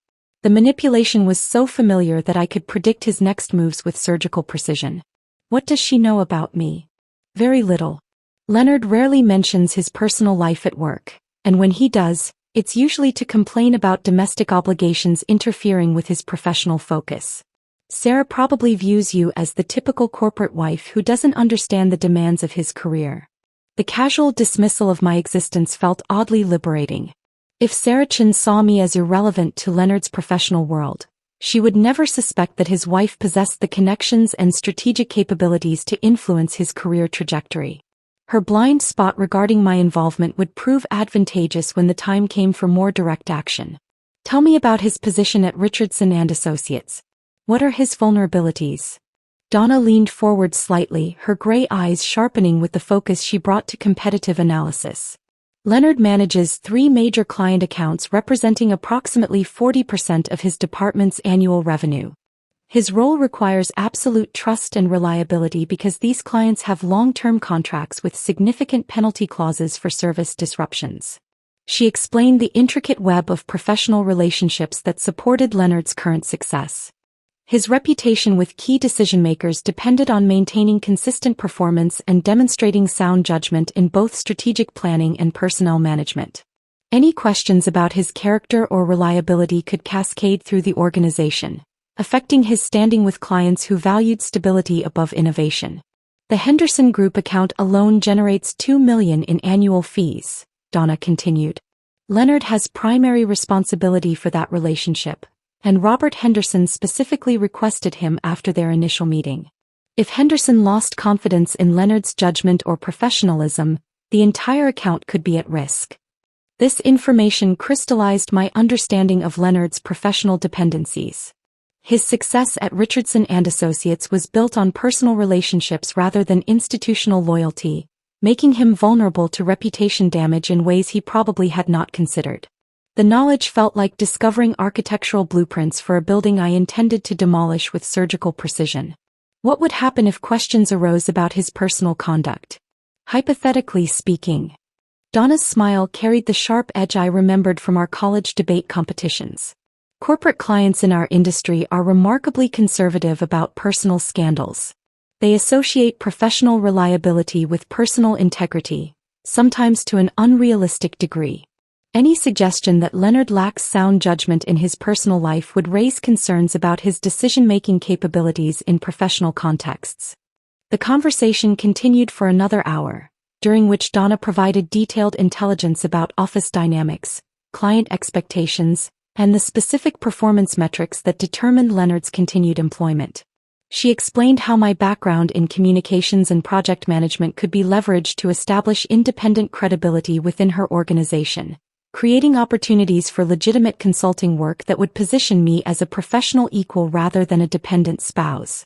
The manipulation was so familiar that I could predict his next moves with surgical precision. What does she know about me? Very little. Leonard rarely mentions his personal life at work, and when he does, it's usually to complain about domestic obligations interfering with his professional focus. Sarah probably views you as the typical corporate wife who doesn't understand the demands of his career. The casual dismissal of my existence felt oddly liberating. If Sarah Chin saw me as irrelevant to Leonard's professional world, she would never suspect that his wife possessed the connections and strategic capabilities to influence his career trajectory. Her blind spot regarding my involvement would prove advantageous when the time came for more direct action. "Tell me about his position at Richardson and Associates. What are his vulnerabilities?" Donna leaned forward slightly, her gray eyes sharpening with the focus she brought to competitive analysis. Leonard manages 3 major client accounts representing approximately 40% of his department's annual revenue. His role requires absolute trust and reliability because these clients have long-term contracts with significant penalty clauses for service disruptions. She explained the intricate web of professional relationships that supported Leonard's current success. His reputation with key decision-makers depended on maintaining consistent performance and demonstrating sound judgment in both strategic planning and personnel management. Any questions about his character or reliability could cascade through the organization, affecting his standing with clients who valued stability above innovation. The Henderson Group account alone generates $2 million in annual fees, Donna continued. Leonard has primary responsibility for that relationship, and Robert Henderson specifically requested him after their initial meeting. If Henderson lost confidence in Leonard's judgment or professionalism, the entire account could be at risk. This information crystallized my understanding of Leonard's professional dependencies. His success at Richardson and Associates was built on personal relationships rather than institutional loyalty, making him vulnerable to reputation damage in ways he probably had not considered. The knowledge felt like discovering architectural blueprints for a building I intended to demolish with surgical precision. What would happen if questions arose about his personal conduct? Hypothetically speaking. Donna's smile carried the sharp edge I remembered from our college debate competitions. Corporate clients in our industry are remarkably conservative about personal scandals. They associate professional reliability with personal integrity, sometimes to an unrealistic degree. Any suggestion that Leonard lacks sound judgment in his personal life would raise concerns about his decision-making capabilities in professional contexts. The conversation continued for another hour, during which Donna provided detailed intelligence about office dynamics, client expectations, and the specific performance metrics that determined Leonard's continued employment. She explained how my background in communications and project management could be leveraged to establish independent credibility within her organization, creating opportunities for legitimate consulting work that would position me as a professional equal rather than a dependent spouse.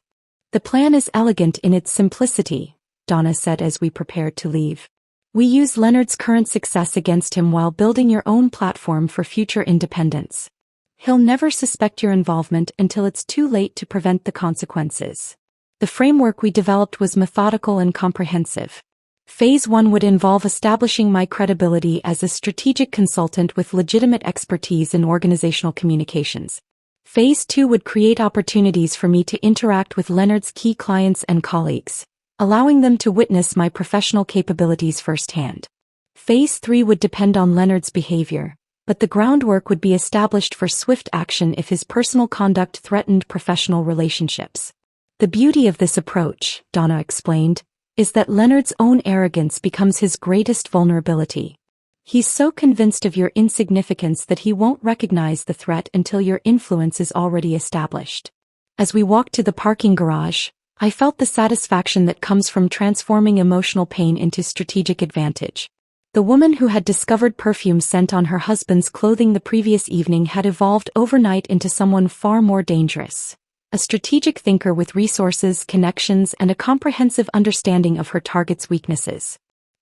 The plan is elegant in its simplicity, Donna said as we prepared to leave. We use Leonard's current success against him while building your own platform for future independence. He'll never suspect your involvement until it's too late to prevent the consequences. The framework we developed was methodical and comprehensive. Phase 1 would involve establishing my credibility as a strategic consultant with legitimate expertise in organizational communications. Phase 2 would create opportunities for me to interact with Leonard's key clients and colleagues, allowing them to witness my professional capabilities firsthand. Phase 3 would depend on Leonard's behavior, but the groundwork would be established for swift action if his personal conduct threatened professional relationships. The beauty of this approach, Donna explained, is that Leonard's own arrogance becomes his greatest vulnerability. He's so convinced of your insignificance that he won't recognize the threat until your influence is already established. As we walked to the parking garage, I felt the satisfaction that comes from transforming emotional pain into strategic advantage. The woman who had discovered perfume scent on her husband's clothing the previous evening had evolved overnight into someone far more dangerous. A strategic thinker with resources, connections, and a comprehensive understanding of her target's weaknesses.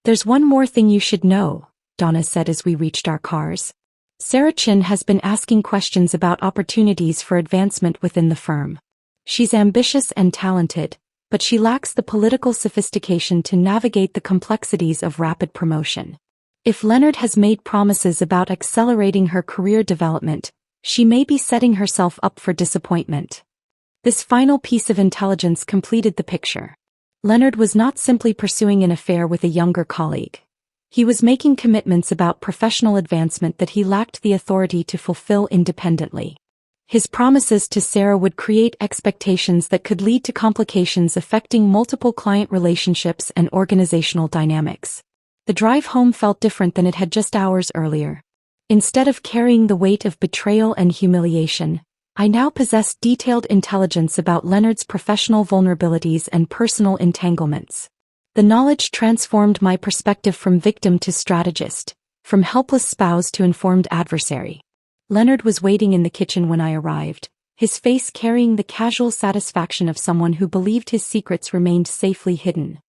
There's one more thing you should know, Donna said as we reached our cars. Sarah Chin has been asking questions about opportunities for advancement within the firm. She's ambitious and talented, but she lacks the political sophistication to navigate the complexities of rapid promotion. If Leonard has made promises about accelerating her career development, she may be setting herself up for disappointment. This final piece of intelligence completed the picture. Leonard was not simply pursuing an affair with a younger colleague. He was making commitments about professional advancement that he lacked the authority to fulfill independently. His promises to Sarah would create expectations that could lead to complications affecting multiple client relationships and organizational dynamics. The drive home felt different than it had just hours earlier. Instead of carrying the weight of betrayal and humiliation, I now possessed detailed intelligence about Leonard's professional vulnerabilities and personal entanglements. The knowledge transformed my perspective from victim to strategist, from helpless spouse to informed adversary. Leonard was waiting in the kitchen when I arrived, his face carrying the casual satisfaction of someone who believed his secrets remained safely hidden.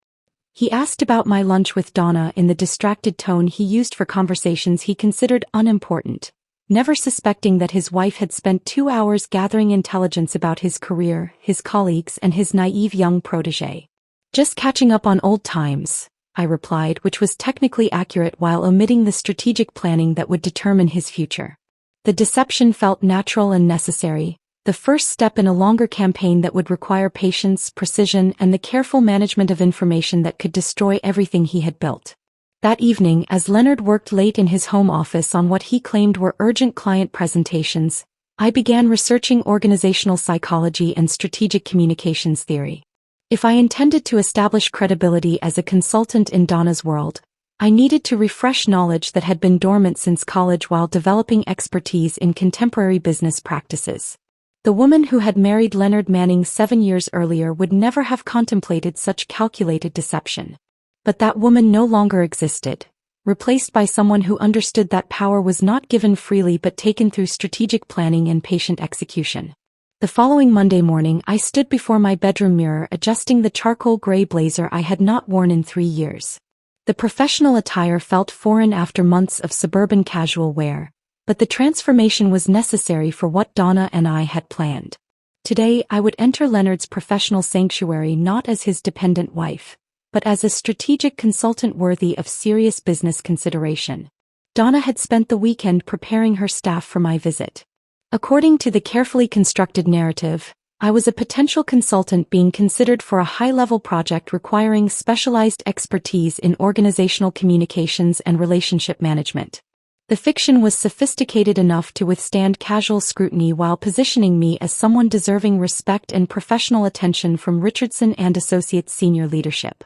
He asked about my lunch with Donna in the distracted tone he used for conversations he considered unimportant, never suspecting that his wife had spent 2 hours gathering intelligence about his career, his colleagues, and his naive young protégé. Just catching up on old times, I replied, which was technically accurate while omitting the strategic planning that would determine his future. The deception felt natural and necessary, the first step in a longer campaign that would require patience, precision, and the careful management of information that could destroy everything he had built. That evening, as Leonard worked late in his home office on what he claimed were urgent client presentations, I began researching organizational psychology and strategic communications theory. If I intended to establish credibility as a consultant in Donna's world, I needed to refresh knowledge that had been dormant since college while developing expertise in contemporary business practices. The woman who had married Leonard Manning 7 years earlier would never have contemplated such calculated deception. But that woman no longer existed, replaced by someone who understood that power was not given freely but taken through strategic planning and patient execution. The following Monday morning, I stood before my bedroom mirror adjusting the charcoal gray blazer I had not worn in 3 years. The professional attire felt foreign after months of suburban casual wear, but the transformation was necessary for what Donna and I had planned. Today, I would enter Leonard's professional sanctuary not as his dependent wife, but as a strategic consultant worthy of serious business consideration. Donna had spent the weekend preparing her staff for my visit. According to the carefully constructed narrative, I was a potential consultant being considered for a high-level project requiring specialized expertise in organizational communications and relationship management. The fiction was sophisticated enough to withstand casual scrutiny while positioning me as someone deserving respect and professional attention from Richardson and Associates senior leadership.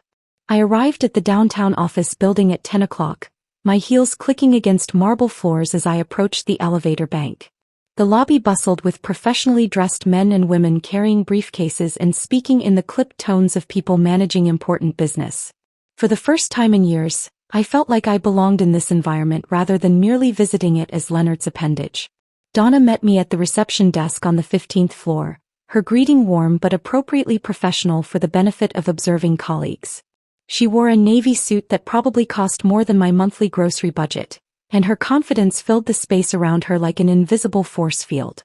I arrived at the downtown office building at 10 o'clock, my heels clicking against marble floors as I approached the elevator bank. The lobby bustled with professionally dressed men and women carrying briefcases and speaking in the clipped tones of people managing important business. For the first time in years, I felt like I belonged in this environment rather than merely visiting it as Leonard's appendage. Donna met me at the reception desk on the 15th floor, her greeting warm but appropriately professional for the benefit of observing colleagues. She wore a navy suit that probably cost more than my monthly grocery budget, and her confidence filled the space around her like an invisible force field.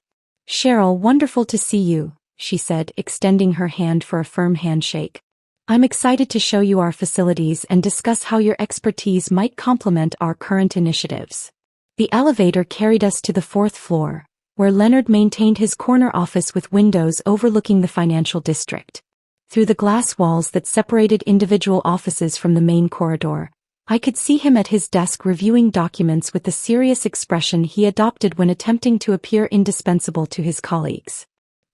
"Cheryl, wonderful to see you," she said, extending her hand for a firm handshake. "I'm excited to show you our facilities and discuss how your expertise might complement our current initiatives." The elevator carried us to the 4th floor, where Leonard maintained his corner office with windows overlooking the financial district. Through the glass walls that separated individual offices from the main corridor, I could see him at his desk reviewing documents with the serious expression he adopted when attempting to appear indispensable to his colleagues.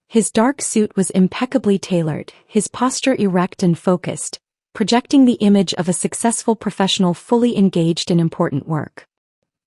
His dark suit was impeccably tailored, his posture erect and focused, projecting the image of a successful professional fully engaged in important work.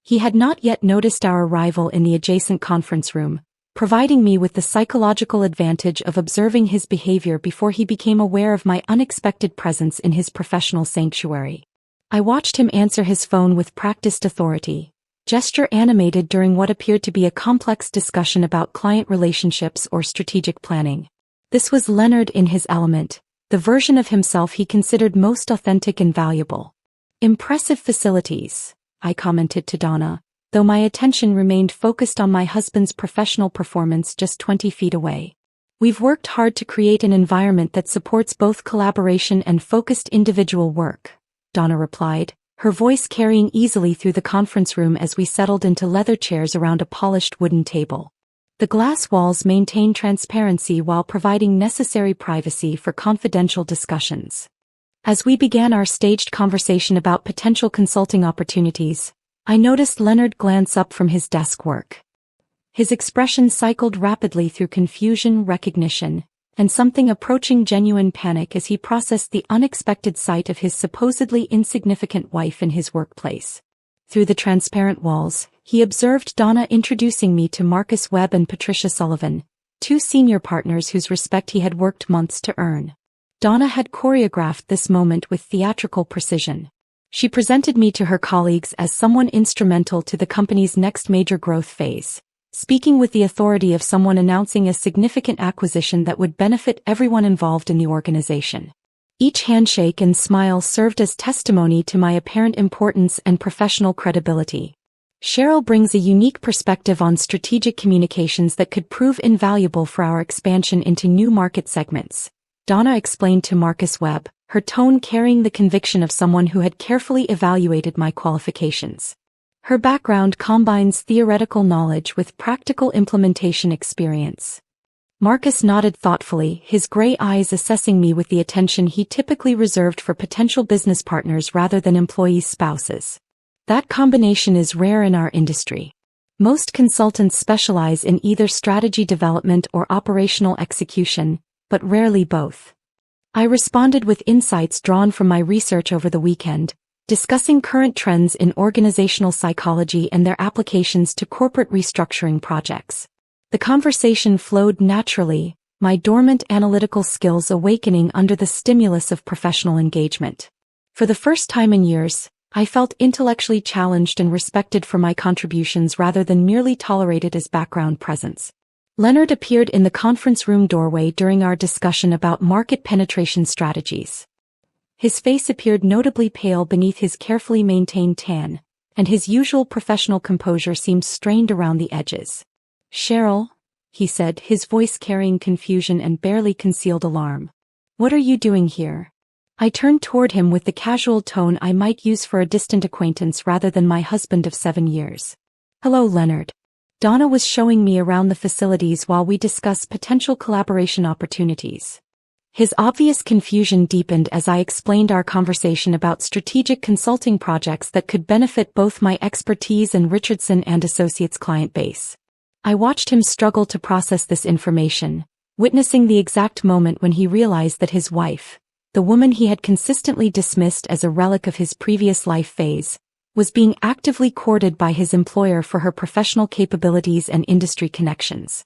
He had not yet noticed our arrival in the adjacent conference room, providing me with the psychological advantage of observing his behavior before he became aware of my unexpected presence in his professional sanctuary. I watched him answer his phone with practiced authority, gesture animated during what appeared to be a complex discussion about client relationships or strategic planning. This was Leonard in his element, the version of himself he considered most authentic and valuable. "Impressive facilities," I commented to Donna, though my attention remained focused on my husband's professional performance just 20 feet away. "We've worked hard to create an environment that supports both collaboration and focused individual work," Donna replied, her voice carrying easily through the conference room as we settled into leather chairs around a polished wooden table. The glass walls maintained transparency while providing necessary privacy for confidential discussions. As we began our staged conversation about potential consulting opportunities, I noticed Leonard glance up from his desk work. His expression cycled rapidly through confusion, recognition, and something approaching genuine panic as he processed the unexpected sight of his supposedly insignificant wife in his workplace. Through the transparent walls, he observed Donna introducing me to Marcus Webb and Patricia Sullivan, 2 senior partners whose respect he had worked months to earn. Donna had choreographed this moment with theatrical precision. She presented me to her colleagues as someone instrumental to the company's next major growth phase, speaking with the authority of someone announcing a significant acquisition that would benefit everyone involved in the organization. Each handshake and smile served as testimony to my apparent importance and professional credibility. "Cheryl brings a unique perspective on strategic communications that could prove invaluable for our expansion into new market segments," Donna explained to Marcus Webb, her tone carrying the conviction of someone who had carefully evaluated my qualifications. Her background combines theoretical knowledge with practical implementation experience. Marcus nodded thoughtfully, his gray eyes assessing me with the attention he typically reserved for potential business partners rather than employees' spouses. That combination is rare in our industry. Most consultants specialize in either strategy development or operational execution, but rarely both. I responded with insights drawn from my research over the weekend, discussing current trends in organizational psychology and their applications to corporate restructuring projects. The conversation flowed naturally, my dormant analytical skills awakening under the stimulus of professional engagement. For the first time in years, I felt intellectually challenged and respected for my contributions rather than merely tolerated as background presence. Leonard appeared in the conference room doorway during our discussion about market penetration strategies. His face appeared notably pale beneath his carefully maintained tan, and his usual professional composure seemed strained around the edges. "Cheryl," he said, his voice carrying confusion and barely concealed alarm. "What are you doing here?" I turned toward him with the casual tone I might use for a distant acquaintance rather than my husband of 7 years. "Hello, Leonard." Donna was showing me around the facilities while we discussed potential collaboration opportunities. His obvious confusion deepened as I explained our conversation about strategic consulting projects that could benefit both my expertise and Richardson and Associates' client base. I watched him struggle to process this information, witnessing the exact moment when he realized that his wife, the woman he had consistently dismissed as a relic of his previous life phase, was being actively courted by his employer for her professional capabilities and industry connections.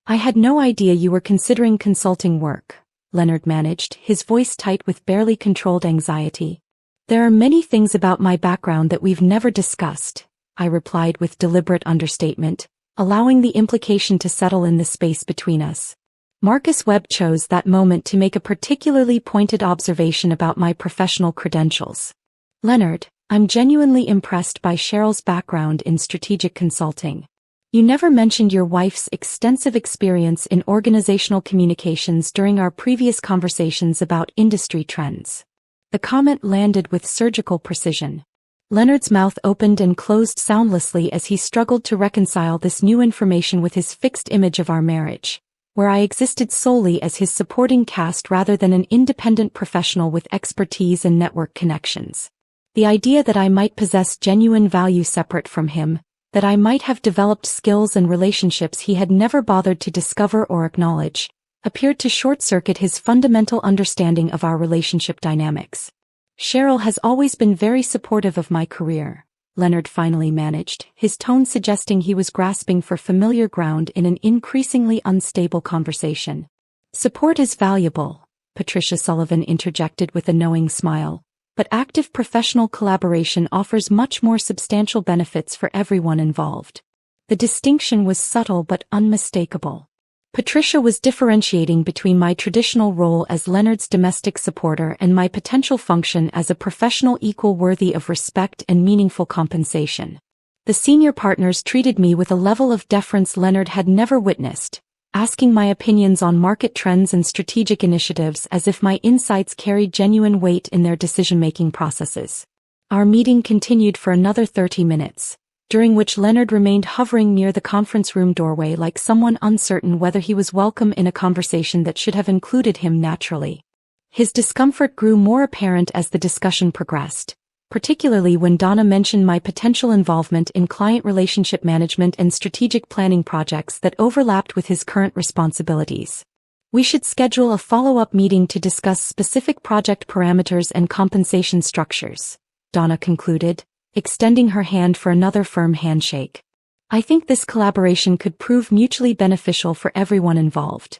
"I had no idea you were considering consulting work," Leonard managed, his voice tight with barely controlled anxiety. "There are many things about my background that we've never discussed," I replied with deliberate understatement, allowing the implication to settle in the space between us. Marcus Webb chose that moment to make a particularly pointed observation about my professional credentials. "Leonard, I'm genuinely impressed by Cheryl's background in strategic consulting. You never mentioned your wife's extensive experience in organizational communications during our previous conversations about industry trends." The comment landed with surgical precision. Leonard's mouth opened and closed soundlessly as he struggled to reconcile this new information with his fixed image of our marriage, where I existed solely as his supporting cast rather than an independent professional with expertise and network connections. The idea that I might possess genuine value separate from him, that I might have developed skills and relationships he had never bothered to discover or acknowledge, appeared to short-circuit his fundamental understanding of our relationship dynamics. "Cheryl has always been very supportive of my career," Leonard finally managed, his tone suggesting he was grasping for familiar ground in an increasingly unstable conversation. "Support is valuable," Patricia Sullivan interjected with a knowing smile, "but active professional collaboration offers much more substantial benefits for everyone involved." The distinction was subtle but unmistakable. Patricia was differentiating between my traditional role as Leonard's domestic supporter and my potential function as a professional equal worthy of respect and meaningful compensation. The senior partners treated me with a level of deference Leonard had never witnessed, asking my opinions on market trends and strategic initiatives as if my insights carried genuine weight in their decision-making processes. Our meeting continued for another 30 minutes. During which Leonard remained hovering near the conference room doorway like someone uncertain whether he was welcome in a conversation that should have included him naturally. His discomfort grew more apparent as the discussion progressed, particularly when Donna mentioned my potential involvement in client relationship management and strategic planning projects that overlapped with his current responsibilities. "We should schedule a follow-up meeting to discuss specific project parameters and compensation structures," Donna concluded, extending her hand for another firm handshake. "I think this collaboration could prove mutually beneficial for everyone involved."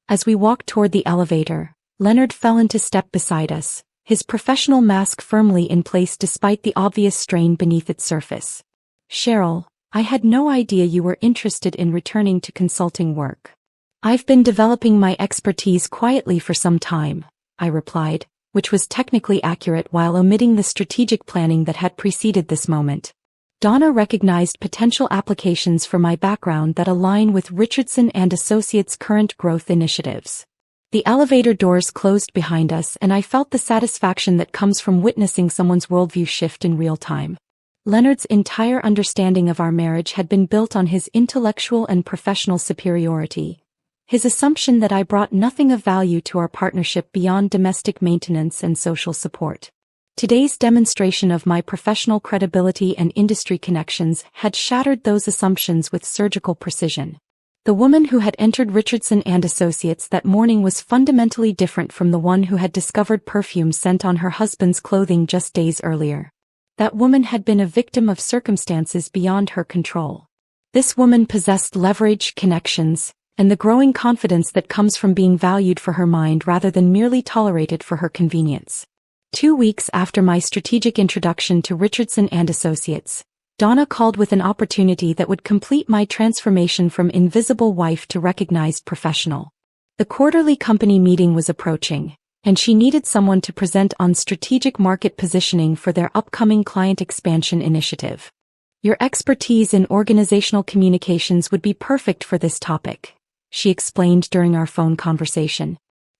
As we walked toward the elevator, Leonard fell into step beside us, his professional mask firmly in place despite the obvious strain beneath its surface. "Cheryl, I had no idea you were interested in returning to consulting work." "I've been developing my expertise quietly for some time," I replied, which was technically accurate while omitting the strategic planning that had preceded this moment. Donna recognized potential applications for my background that align with Richardson and Associates' current growth initiatives. The elevator doors closed behind us and I felt the satisfaction that comes from witnessing someone's worldview shift in real time. Leonard's entire understanding of our marriage had been built on his intellectual and professional superiority. his assumption that I brought nothing of value to our partnership beyond domestic maintenance and social support. Today's demonstration of my professional credibility and industry connections had shattered those assumptions with surgical precision. The woman who had entered Richardson and Associates that morning was fundamentally different from the one who had discovered perfume scent on her husband's clothing just days earlier. That woman had been a victim of circumstances beyond her control. This woman possessed leverage, connections, and the growing confidence that comes from being valued for her mind rather than merely tolerated for her convenience. 2 weeks after my strategic introduction to Richardson and Associates, Donna called with an opportunity that would complete my transformation from invisible wife to recognized professional. The quarterly company meeting was approaching, and she needed someone to present on strategic market positioning for their upcoming client expansion initiative. Your expertise in organizational communications would be perfect for this topic, she explained during our phone conversation.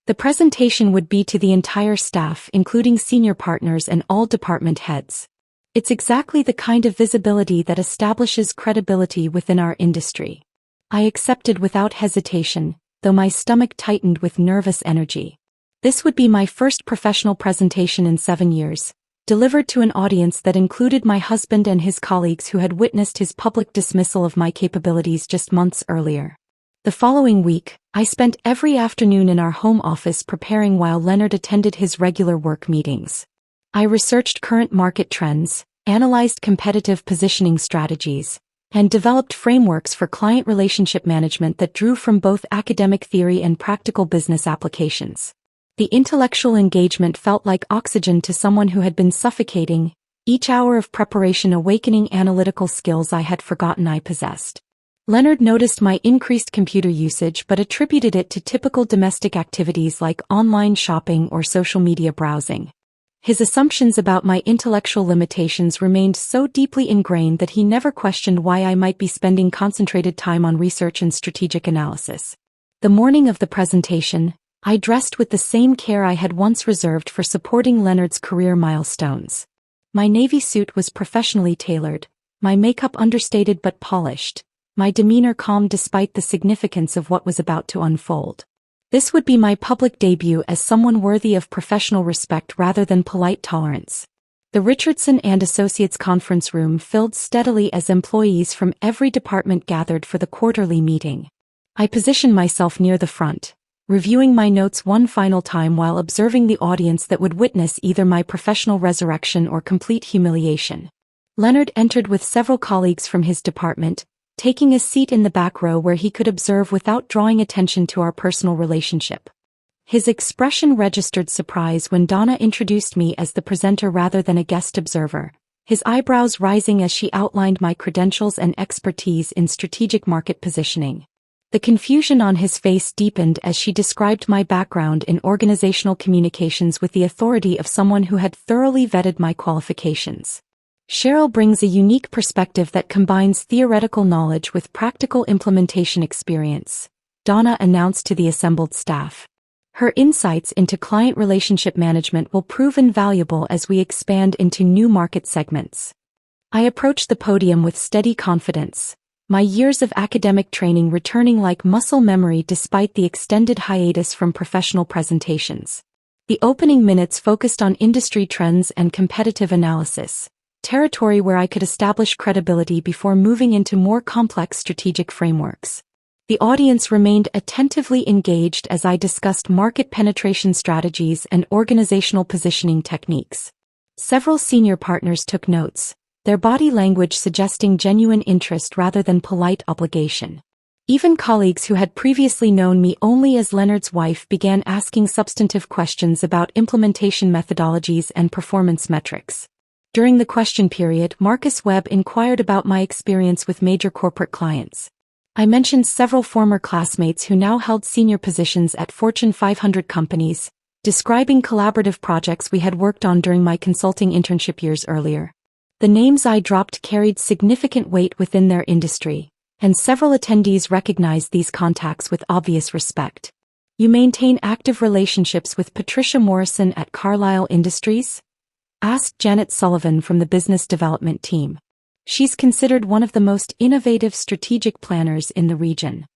The presentation would be to the entire staff, including senior partners and all department heads. It's exactly the kind of visibility that establishes credibility within our industry. I accepted without hesitation, though my stomach tightened with nervous energy. This would be my first professional presentation in 7 years, delivered to an audience that included my husband and his colleagues who had witnessed his public dismissal of my capabilities just months earlier. The following week, I spent every afternoon in our home office preparing while Leonard attended his regular work meetings. I researched current market trends, analyzed competitive positioning strategies, and developed frameworks for client relationship management that drew from both academic theory and practical business applications. The intellectual engagement felt like oxygen to someone who had been suffocating, each hour of preparation awakening analytical skills I had forgotten I possessed. Leonard noticed my increased computer usage but attributed it to typical domestic activities like online shopping or social media browsing. His assumptions about my intellectual limitations remained so deeply ingrained that he never questioned why I might be spending concentrated time on research and strategic analysis. The morning of the presentation, I dressed with the same care I had once reserved for supporting Leonard's career milestones. My navy suit was professionally tailored, my makeup understated but polished, my demeanor calm despite the significance of what was about to unfold. This would be my public debut as someone worthy of professional respect rather than polite tolerance. The Richardson and Associates conference room filled steadily as employees from every department gathered for the quarterly meeting. I positioned myself near the front, reviewing my notes one final time while observing the audience that would witness either my professional resurrection or complete humiliation. Leonard entered with several colleagues from his department, taking a seat in the back row where he could observe without drawing attention to our personal relationship. His expression registered surprise when Donna introduced me as the presenter rather than a guest observer, his eyebrows rising as she outlined my credentials and expertise in strategic market positioning. The confusion on his face deepened as she described my background in organizational communications with the authority of someone who had thoroughly vetted my qualifications. Cheryl brings a unique perspective that combines theoretical knowledge with practical implementation experience, Donna announced to the assembled staff. Her insights into client relationship management will prove invaluable as we expand into new market segments. I approached the podium with steady confidence, my years of academic training returning like muscle memory despite the extended hiatus from professional presentations. The opening minutes focused on industry trends and competitive analysis, territory where I could establish credibility before moving into more complex strategic frameworks. The audience remained attentively engaged as I discussed market penetration strategies and organizational positioning techniques. Several senior partners took notes, their body language suggesting genuine interest rather than polite obligation. Even colleagues who had previously known me only as Leonard's wife began asking substantive questions about implementation methodologies and performance metrics. During the question period, Marcus Webb inquired about my experience with major corporate clients. I mentioned several former classmates who now held senior positions at Fortune 500 companies, describing collaborative projects we had worked on during my consulting internship years earlier. The names I dropped carried significant weight within their industry, and several attendees recognized these contacts with obvious respect. You maintain active relationships with Patricia Morrison at Carlisle Industries? Asked Janet Sullivan from the business development team. She's considered one of the most innovative strategic planners in the region.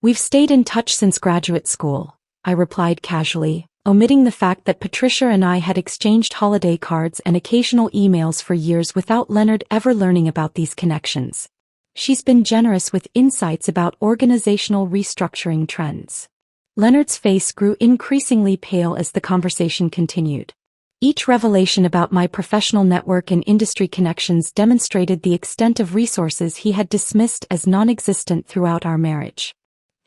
We've stayed in touch since graduate school, I replied casually, omitting the fact that Patricia and I had exchanged holiday cards and occasional emails for years without Leonard ever learning about these connections. She's been generous with insights about organizational restructuring trends. Leonard's face grew increasingly pale as the conversation continued. Each revelation about my professional network and industry connections demonstrated the extent of resources he had dismissed as non-existent throughout our marriage.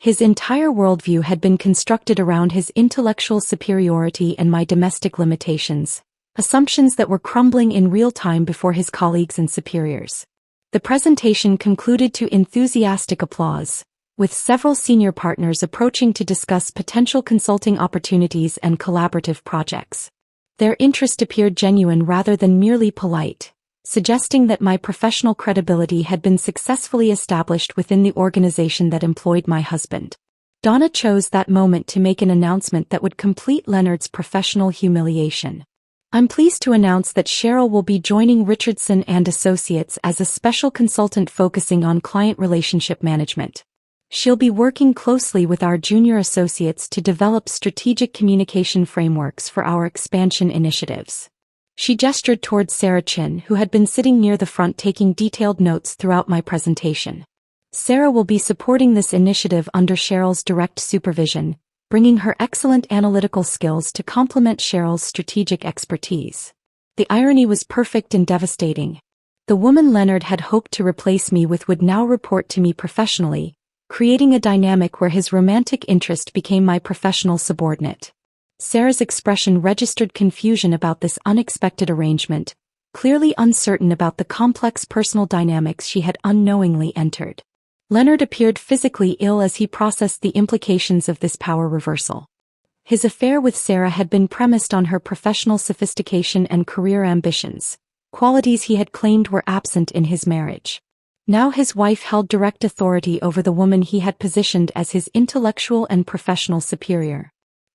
His entire worldview had been constructed around his intellectual superiority and my domestic limitations, assumptions that were crumbling in real time before his colleagues and superiors. The presentation concluded to enthusiastic applause, with several senior partners approaching to discuss potential consulting opportunities and collaborative projects. Their interest appeared genuine rather than merely polite, suggesting that my professional credibility had been successfully established within the organization that employed my husband. Donna chose that moment to make an announcement that would complete Leonard's professional humiliation. I'm pleased to announce that Cheryl will be joining Richardson and Associates as a special consultant focusing on client relationship management. She'll be working closely with our junior associates to develop strategic communication frameworks for our expansion initiatives. She gestured towards Sarah Chin, who had been sitting near the front taking detailed notes throughout my presentation. Sarah will be supporting this initiative under Cheryl's direct supervision, bringing her excellent analytical skills to complement Cheryl's strategic expertise. The irony was perfect and devastating. The woman Leonard had hoped to replace me with would now report to me professionally, creating a dynamic where his romantic interest became my professional subordinate. Sarah's expression registered confusion about this unexpected arrangement, clearly uncertain about the complex personal dynamics she had unknowingly entered. Leonard appeared physically ill as he processed the implications of this power reversal. His affair with Sarah had been premised on her professional sophistication and career ambitions, qualities he had claimed were absent in his marriage. Now his wife held direct authority over the woman he had positioned as his intellectual and professional superior.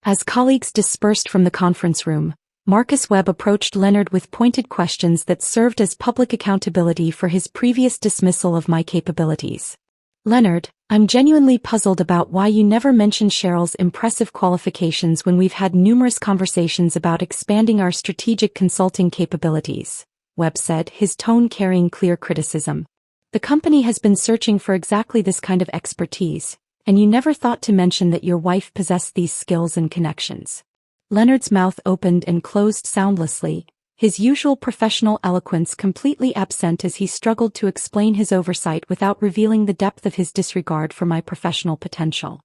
As colleagues dispersed from the conference room, Marcus Webb approached Leonard with pointed questions that served as public accountability for his previous dismissal of my capabilities. Leonard, I'm genuinely puzzled about why you never mentioned Cheryl's impressive qualifications when we've had numerous conversations about expanding our strategic consulting capabilities, Webb said, his tone carrying clear criticism. The company has been searching for exactly this kind of expertise, and you never thought to mention that your wife possessed these skills and connections. Leonard's mouth opened and closed soundlessly, his usual professional eloquence completely absent as he struggled to explain his oversight without revealing the depth of his disregard for my professional potential.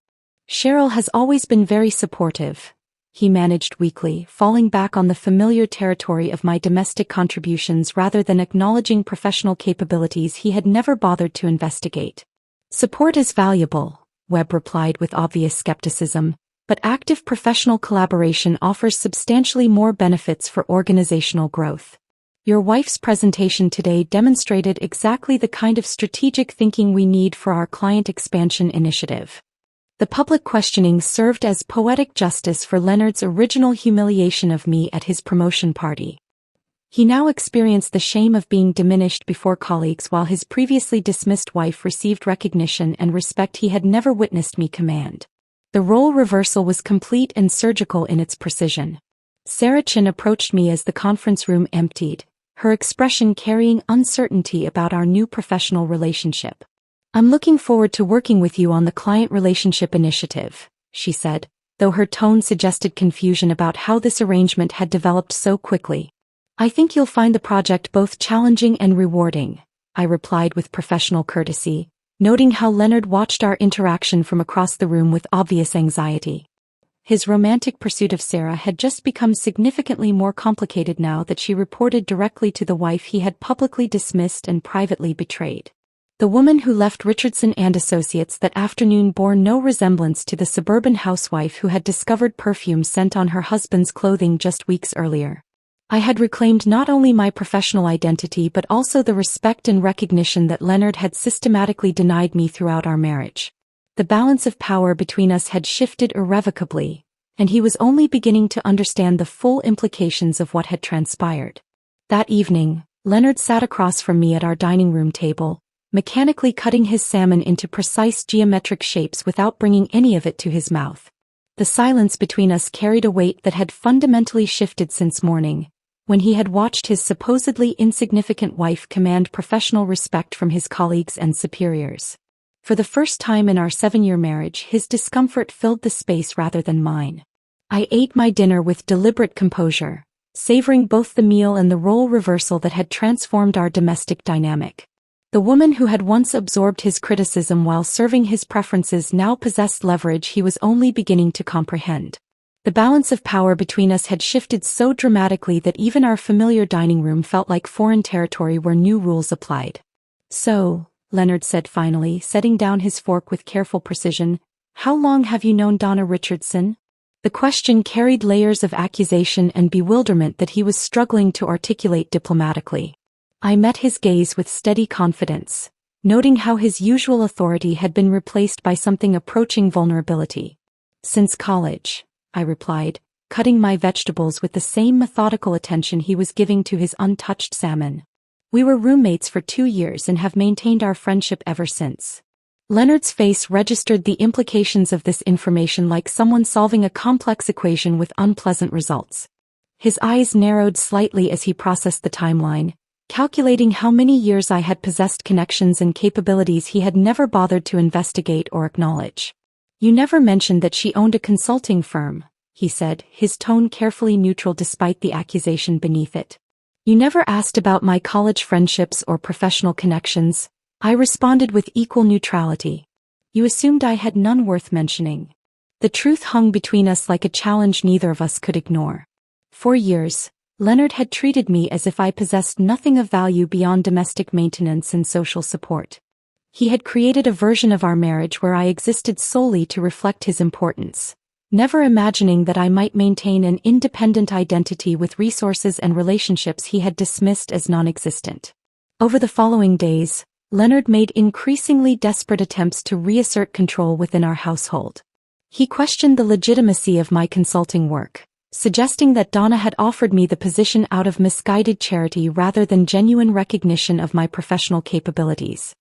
Cheryl has always been very supportive, he managed weakly, falling back on the familiar territory of my domestic contributions rather than acknowledging professional capabilities he had never bothered to investigate. Support is valuable, Webb replied with obvious skepticism, but active professional collaboration offers substantially more benefits for organizational growth. Your wife's presentation today demonstrated exactly the kind of strategic thinking we need for our client expansion initiative. The public questioning served as poetic justice for Leonard's original humiliation of me at his promotion party. He now experienced the shame of being diminished before colleagues while his previously dismissed wife received recognition and respect he had never witnessed me command. The role reversal was complete and surgical in its precision. Sarah Chin approached me as the conference room emptied, her expression carrying uncertainty about our new professional relationship. I'm looking forward to working with you on the client relationship initiative, she said, though her tone suggested confusion about how this arrangement had developed so quickly. I think you'll find the project both challenging and rewarding, I replied with professional courtesy, noting how Leonard watched our interaction from across the room with obvious anxiety. His romantic pursuit of Sarah had just become significantly more complicated now that she reported directly to the wife he had publicly dismissed and privately betrayed. The woman who left Richardson and Associates that afternoon bore no resemblance to the suburban housewife who had discovered perfume scent on her husband's clothing just weeks earlier. I had reclaimed not only my professional identity but also the respect and recognition that Leonard had systematically denied me throughout our marriage. The balance of power between us had shifted irrevocably, and he was only beginning to understand the full implications of what had transpired. That evening, Leonard sat across from me at our dining room table, mechanically cutting his salmon into precise geometric shapes without bringing any of it to his mouth. The silence between us carried a weight that had fundamentally shifted since morning, when he had watched his supposedly insignificant wife command professional respect from his colleagues and superiors. For the first time in our 7-year marriage, his discomfort filled the space rather than mine. I ate my dinner with deliberate composure, savoring both the meal and the role reversal that had transformed our domestic dynamic. The woman who had once absorbed his criticism while serving his preferences now possessed leverage he was only beginning to comprehend. The balance of power between us had shifted so dramatically that even our familiar dining room felt like foreign territory where new rules applied. "So," Leonard said finally, setting down his fork with careful precision, "how long have you known Donna Richardson?" The question carried layers of accusation and bewilderment that he was struggling to articulate diplomatically. I met his gaze with steady confidence, noting how his usual authority had been replaced by something approaching vulnerability. "Since college," I replied, cutting my vegetables with the same methodical attention he was giving to his untouched salmon. "We were roommates for 2 years and have maintained our friendship ever since." Leonard's face registered the implications of this information like someone solving a complex equation with unpleasant results. His eyes narrowed slightly as he processed the timeline, calculating how many years I had possessed connections and capabilities he had never bothered to investigate or acknowledge. "You never mentioned that she owned a consulting firm," he said, his tone carefully neutral despite the accusation beneath it. "You never asked about my college friendships or professional connections," I responded with equal neutrality. "You assumed I had none worth mentioning." The truth hung between us like a challenge neither of us could ignore. For years, Leonard had treated me as if I possessed nothing of value beyond domestic maintenance and social support. He had created a version of our marriage where I existed solely to reflect his importance, never imagining that I might maintain an independent identity with resources and relationships he had dismissed as non-existent. Over the following days, Leonard made increasingly desperate attempts to reassert control within our household. He questioned the legitimacy of my consulting work, suggesting that Donna had offered me the position out of misguided charity rather than genuine recognition of my professional capabilities.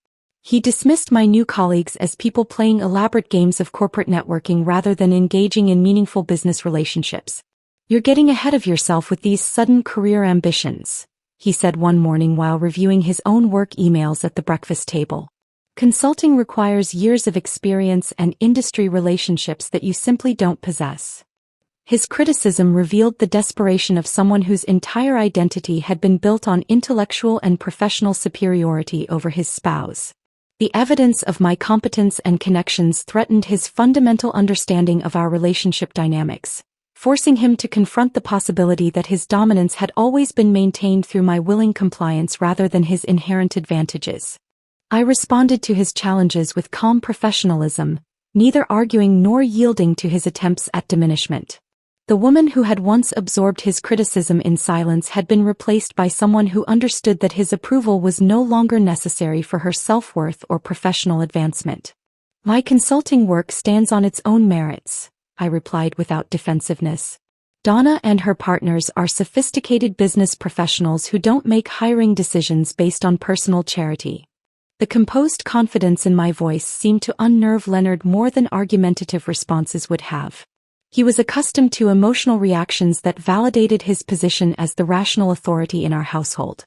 He dismissed my new colleagues as people playing elaborate games of corporate networking rather than engaging in meaningful business relationships. "You're getting ahead of yourself with these sudden career ambitions," he said one morning while reviewing his own work emails at the breakfast table. "Consulting requires years of experience and industry relationships that you simply don't possess." His criticism revealed the desperation of someone whose entire identity had been built on intellectual and professional superiority over his spouse. The evidence of my competence and connections threatened his fundamental understanding of our relationship dynamics, forcing him to confront the possibility that his dominance had always been maintained through my willing compliance rather than his inherent advantages. I responded to his challenges with calm professionalism, neither arguing nor yielding to his attempts at diminishment. The woman who had once absorbed his criticism in silence had been replaced by someone who understood that his approval was no longer necessary for her self-worth or professional advancement. "My consulting work stands on its own merits," I replied without defensiveness. "Donna and her partners are sophisticated business professionals who don't make hiring decisions based on personal charity." The composed confidence in my voice seemed to unnerve Leonard more than argumentative responses would have. He was accustomed to emotional reactions that validated his position as the rational authority in our household.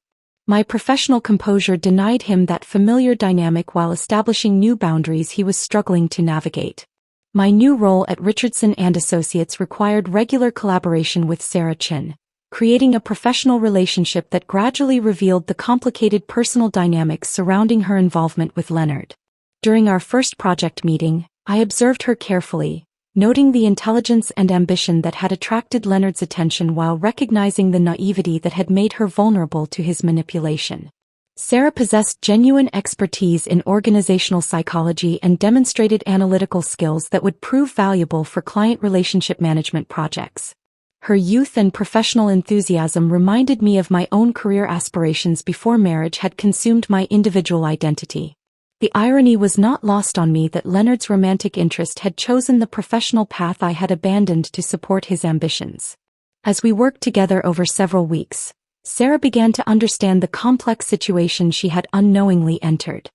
My professional composure denied him that familiar dynamic while establishing new boundaries he was struggling to navigate. My new role at Richardson & Associates required regular collaboration with Sarah Chin, creating a professional relationship that gradually revealed the complicated personal dynamics surrounding her involvement with Leonard. During our first project meeting, I observed her carefully, noting the intelligence and ambition that had attracted Leonard's attention while recognizing the naivety that had made her vulnerable to his manipulation. Sarah possessed genuine expertise in organizational psychology and demonstrated analytical skills that would prove valuable for client relationship management projects. Her youth and professional enthusiasm reminded me of my own career aspirations before marriage had consumed my individual identity. The irony was not lost on me that Leonard's romantic interest had chosen the professional path I had abandoned to support his ambitions. As we worked together over several weeks, Sarah began to understand the complex situation she had unknowingly entered.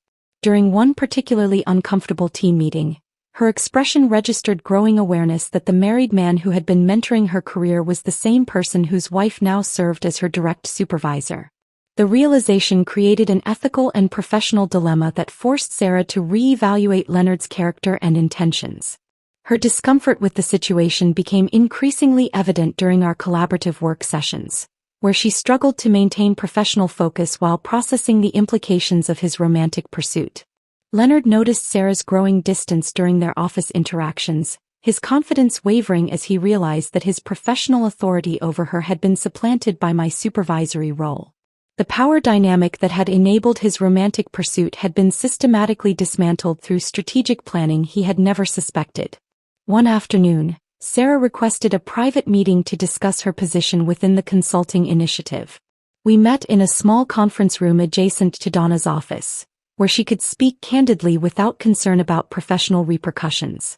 During one particularly uncomfortable team meeting, her expression registered growing awareness that the married man who had been mentoring her career was the same person whose wife now served as her direct supervisor. The realization created an ethical and professional dilemma that forced Sarah to re-evaluate Leonard's character and intentions. Her discomfort with the situation became increasingly evident during our collaborative work sessions, where she struggled to maintain professional focus while processing the implications of his romantic pursuit. Leonard noticed Sarah's growing distance during their office interactions, his confidence wavering as he realized that his professional authority over her had been supplanted by my supervisory role. The power dynamic that had enabled his romantic pursuit had been systematically dismantled through strategic planning he had never suspected. One afternoon, Sarah requested a private meeting to discuss her position within the consulting initiative. We met in a small conference room adjacent to Donna's office, where she could speak candidly without concern about professional repercussions.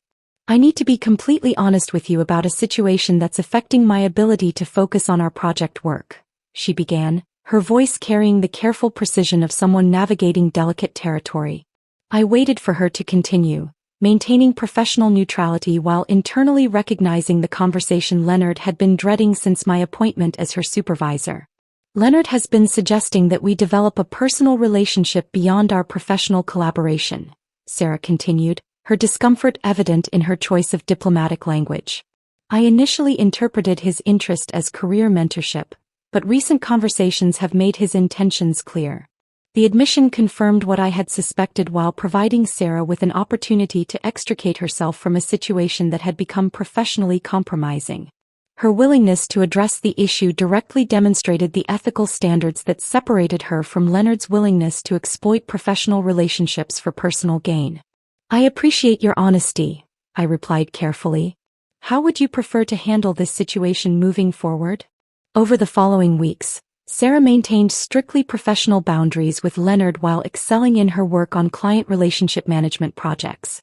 "I need to be completely honest with you about a situation that's affecting my ability to focus on our project work," she began, her voice carrying the careful precision of someone navigating delicate territory. I waited for her to continue, maintaining professional neutrality while internally recognizing the conversation Leonard had been dreading since my appointment as her supervisor. "Leonard has been suggesting that we develop a personal relationship beyond our professional collaboration," Sarah continued, her discomfort evident in her choice of diplomatic language. I initially interpreted his interest as career mentorship, but recent conversations have made his intentions clear. The admission confirmed what I had suspected while providing Sarah with an opportunity to extricate herself from a situation that had become professionally compromising. Her willingness to address the issue directly demonstrated the ethical standards that separated her from Leonard's willingness to exploit professional relationships for personal gain. "I appreciate your honesty," I replied carefully. "How would you prefer to handle this situation moving forward?" Over the following weeks, Sarah maintained strictly professional boundaries with Leonard while excelling in her work on client relationship management projects.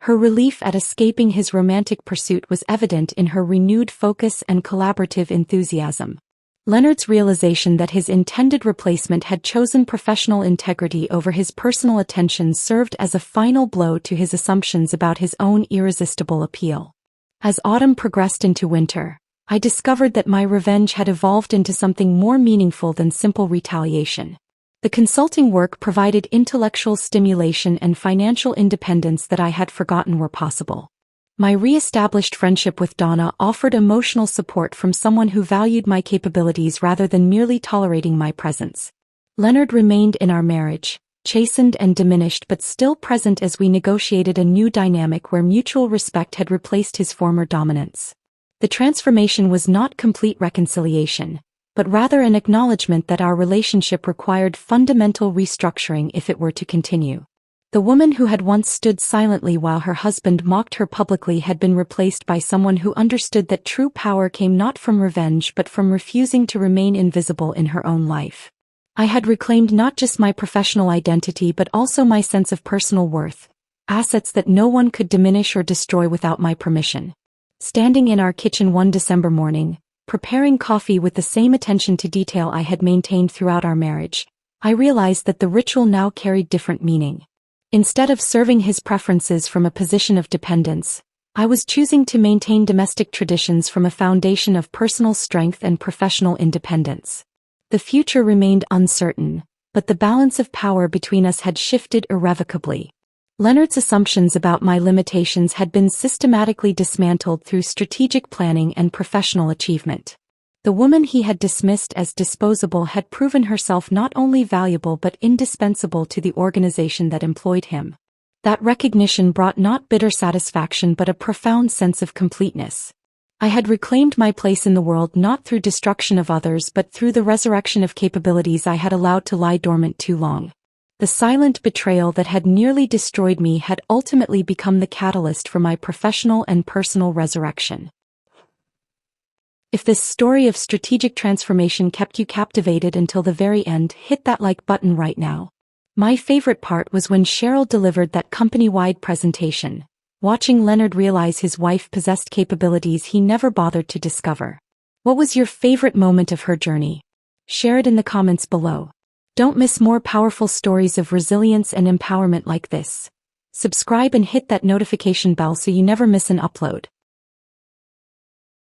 Her relief at escaping his romantic pursuit was evident in her renewed focus and collaborative enthusiasm. Leonard's realization that his intended replacement had chosen professional integrity over his personal attention served as a final blow to his assumptions about his own irresistible appeal. As autumn progressed into winter, I discovered that my revenge had evolved into something more meaningful than simple retaliation. The consulting work provided intellectual stimulation and financial independence that I had forgotten were possible. My re-established friendship with Donna offered emotional support from someone who valued my capabilities rather than merely tolerating my presence. Leonard remained in our marriage, chastened and diminished but still present as we negotiated a new dynamic where mutual respect had replaced his former dominance. The transformation was not complete reconciliation, but rather an acknowledgement that our relationship required fundamental restructuring if it were to continue. The woman who had once stood silently while her husband mocked her publicly had been replaced by someone who understood that true power came not from revenge but from refusing to remain invisible in her own life. I had reclaimed not just my professional identity but also my sense of personal worth, assets that no one could diminish or destroy without my permission. Standing in our kitchen one December morning, preparing coffee with the same attention to detail I had maintained throughout our marriage, I realized that the ritual now carried different meaning. Instead of serving his preferences from a position of dependence, I was choosing to maintain domestic traditions from a foundation of personal strength and professional independence. The future remained uncertain, but the balance of power between us had shifted irrevocably. Leonard's assumptions about my limitations had been systematically dismantled through strategic planning and professional achievement. The woman he had dismissed as disposable had proven herself not only valuable but indispensable to the organization that employed him. That recognition brought not bitter satisfaction but a profound sense of completeness. I had reclaimed my place in the world not through destruction of others but through the resurrection of capabilities I had allowed to lie dormant too long. The silent betrayal that had nearly destroyed me had ultimately become the catalyst for my professional and personal resurrection. If this story of strategic transformation kept you captivated until the very end, hit that like button right now. My favorite part was when Cheryl delivered that company-wide presentation, watching Leonard realize his wife possessed capabilities he never bothered to discover. What was your favorite moment of her journey? Share it in the comments below. Don't miss more powerful stories of resilience and empowerment like this. Subscribe and hit that notification bell so you never miss an upload.